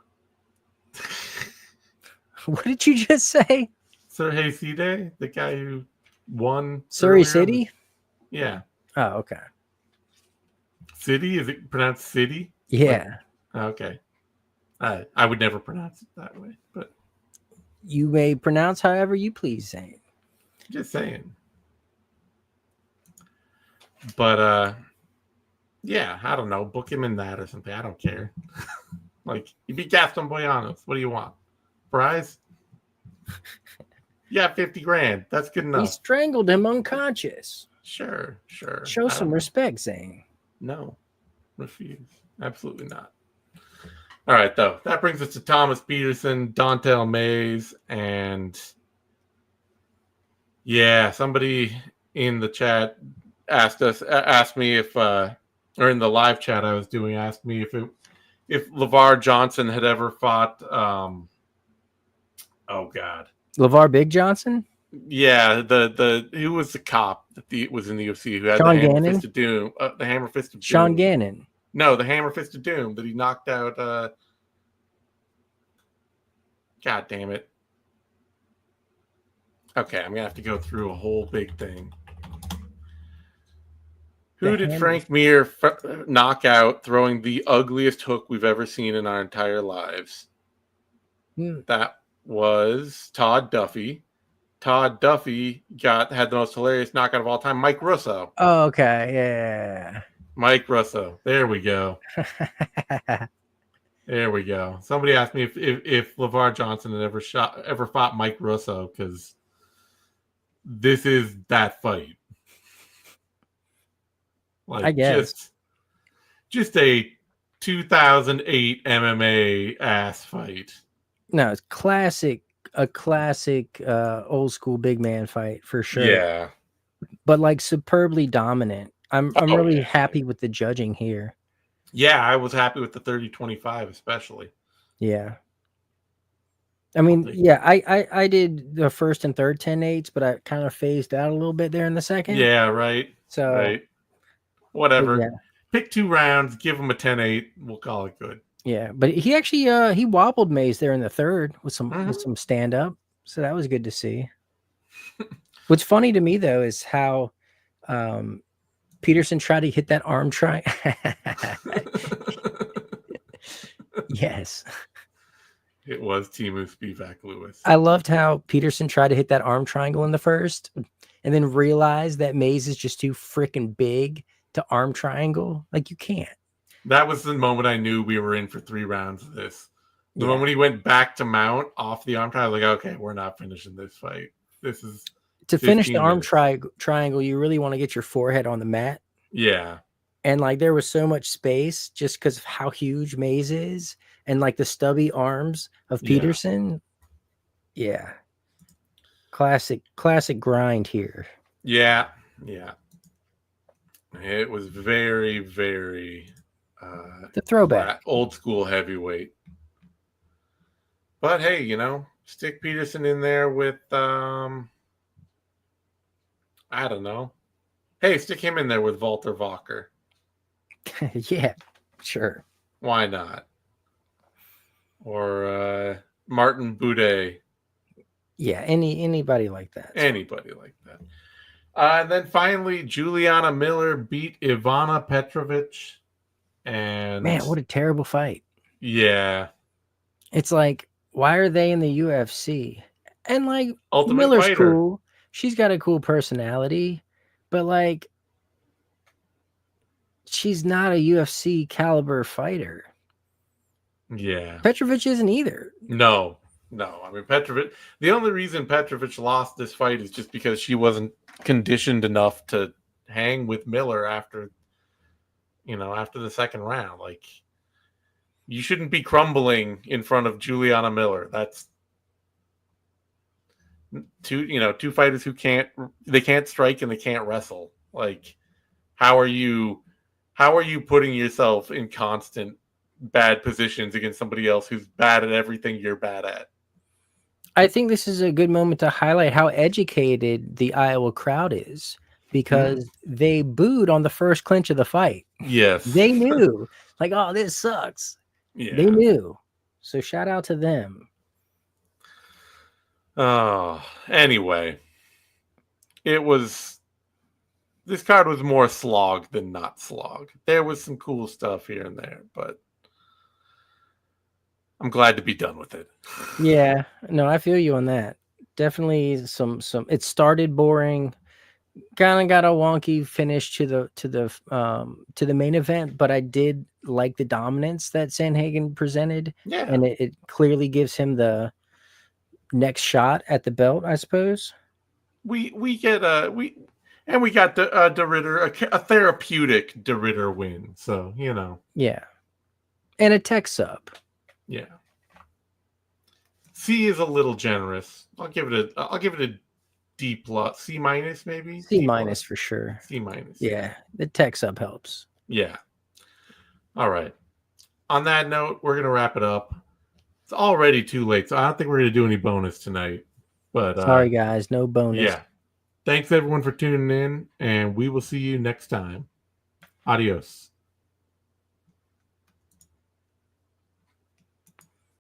What did you just say? Sergey Side, the guy who won Surrey City? Yeah. Oh, okay. City? Is it pronounced city? Yeah. Okay. I would never pronounce it that way, but You may pronounce however you please, Zane. Just saying. But yeah, I don't know. Book him in that or something. I don't care. Like, you beat Gaston Boyanos. What do you want? Prize? Yeah, 50 grand. That's good He enough. strangled him unconscious. Sure. Show some respect, Zane. No. Refuse. Absolutely not. All right, though. That brings us to Thomas Peterson, Dontel Mays, and yeah, somebody in the chat asked me if, or in the live chat I was doing, asked me if LeVar Johnson had ever fought, oh God. LeVar Big Johnson? Yeah, who was the cop that was in the UFC who had Sean the Hammer Gannon? Fist of Doom? The Hammer Fist of Doom. Sean Gannon. No, the Hammer Fist of Doom that he knocked out. God damn it. Okay, I'm gonna have to go through a whole big thing. Who did Frank Mir knock out throwing the ugliest hook we've ever seen in our entire lives? That was Todd Duffy. Todd Duffy had the most hilarious knockout of all time, Mike Russo. Oh, okay. Yeah. Mike Russo. There we go. There we go. Somebody asked me if LeVar Johnson had ever fought Mike Russo, because this is that fight. Like, I guess. Just a 2008 MMA ass fight. No, it's a classic old school big man fight for sure. Yeah. But like superbly dominant. I'm really happy with the judging here. Yeah, I was happy with the 30-25 especially. Yeah. I mean, yeah, I did the first and third 10-8s, but I kind of phased out a little bit there in the second. Yeah, right. So right. Whatever. Yeah. Pick 2 rounds, give him a 10-8, we'll call it good. Yeah, but he actually he wobbled Mays there in the third with some stand up. So that was good to see. What's funny to me though is how Peterson tried to hit that arm triangle. Yes. It was Timu Spivak Lewis. I loved how Peterson tried to hit that arm triangle in the first and then realized that Mays is just too freaking big to arm triangle. Like, you can't. That was the moment I knew we were in for 3 rounds of this. The moment he went back to mount off the arm triangle, I was like, okay, we're not finishing this fight. This is to finish the arm triangle, you really want to get your forehead on the mat. Yeah. And like there was so much space just because of how huge Mays is and like the stubby arms of Peterson. Yeah. Classic grind here. Yeah. Yeah. It was very, very the throwback. Old school heavyweight. But hey, stick Peterson in there with I don't know. Hey, stick him in there with Walter Walker. Yeah, sure. Why not? Or Martin Boudet. Yeah, anybody like that. Anybody like that. And then finally, Juliana Miller beat Ivana Petrovich. And man, what a terrible fight. Yeah. It's like, why are they in the UFC? And like, Ultimate Miller's Fighter. cool. She's got a cool personality, but like, she's not a UFC caliber fighter. Yeah. Petrovich isn't either. No. I mean, Petrovich, the only reason Petrovich lost this fight is just because she wasn't conditioned enough to hang with Miller after the second round. Like, you shouldn't be crumbling in front of Juliana Miller. That's two fighters who can't strike and they can't wrestle. Like, how are you putting yourself in constant bad positions against somebody else who's bad at everything you're bad at? I think this is a good moment to highlight how educated the Iowa crowd is, because they booed on the first clinch of the fight. Yes. They knew, like, oh, this sucks. Yeah. They knew. So shout out to them. Oh, anyway. This card was more slog than not slog. There was some cool stuff here and there, but I'm glad to be done with it. Yeah, no, I feel you on that. Definitely some. It started boring, kind of got a wonky finish to the main event, but I did like the dominance that Sandhagen presented, Yeah. and it clearly gives him the next shot at the belt, I suppose. We get we got the Ritter a therapeutic De Ritter win. So Yeah, and a tech sub. yeah. C is a little generous. I'll give it a D plus, C minus maybe. C D minus plus. for sure. C minus. Yeah, the tech sub helps. Yeah. All right. On that note, we're gonna wrap it up. It's already too late, so I don't think we're gonna do any bonus tonight. But Sorry, guys, no bonus. Yeah. Thanks everyone for tuning in, and we will see you next time. Adios.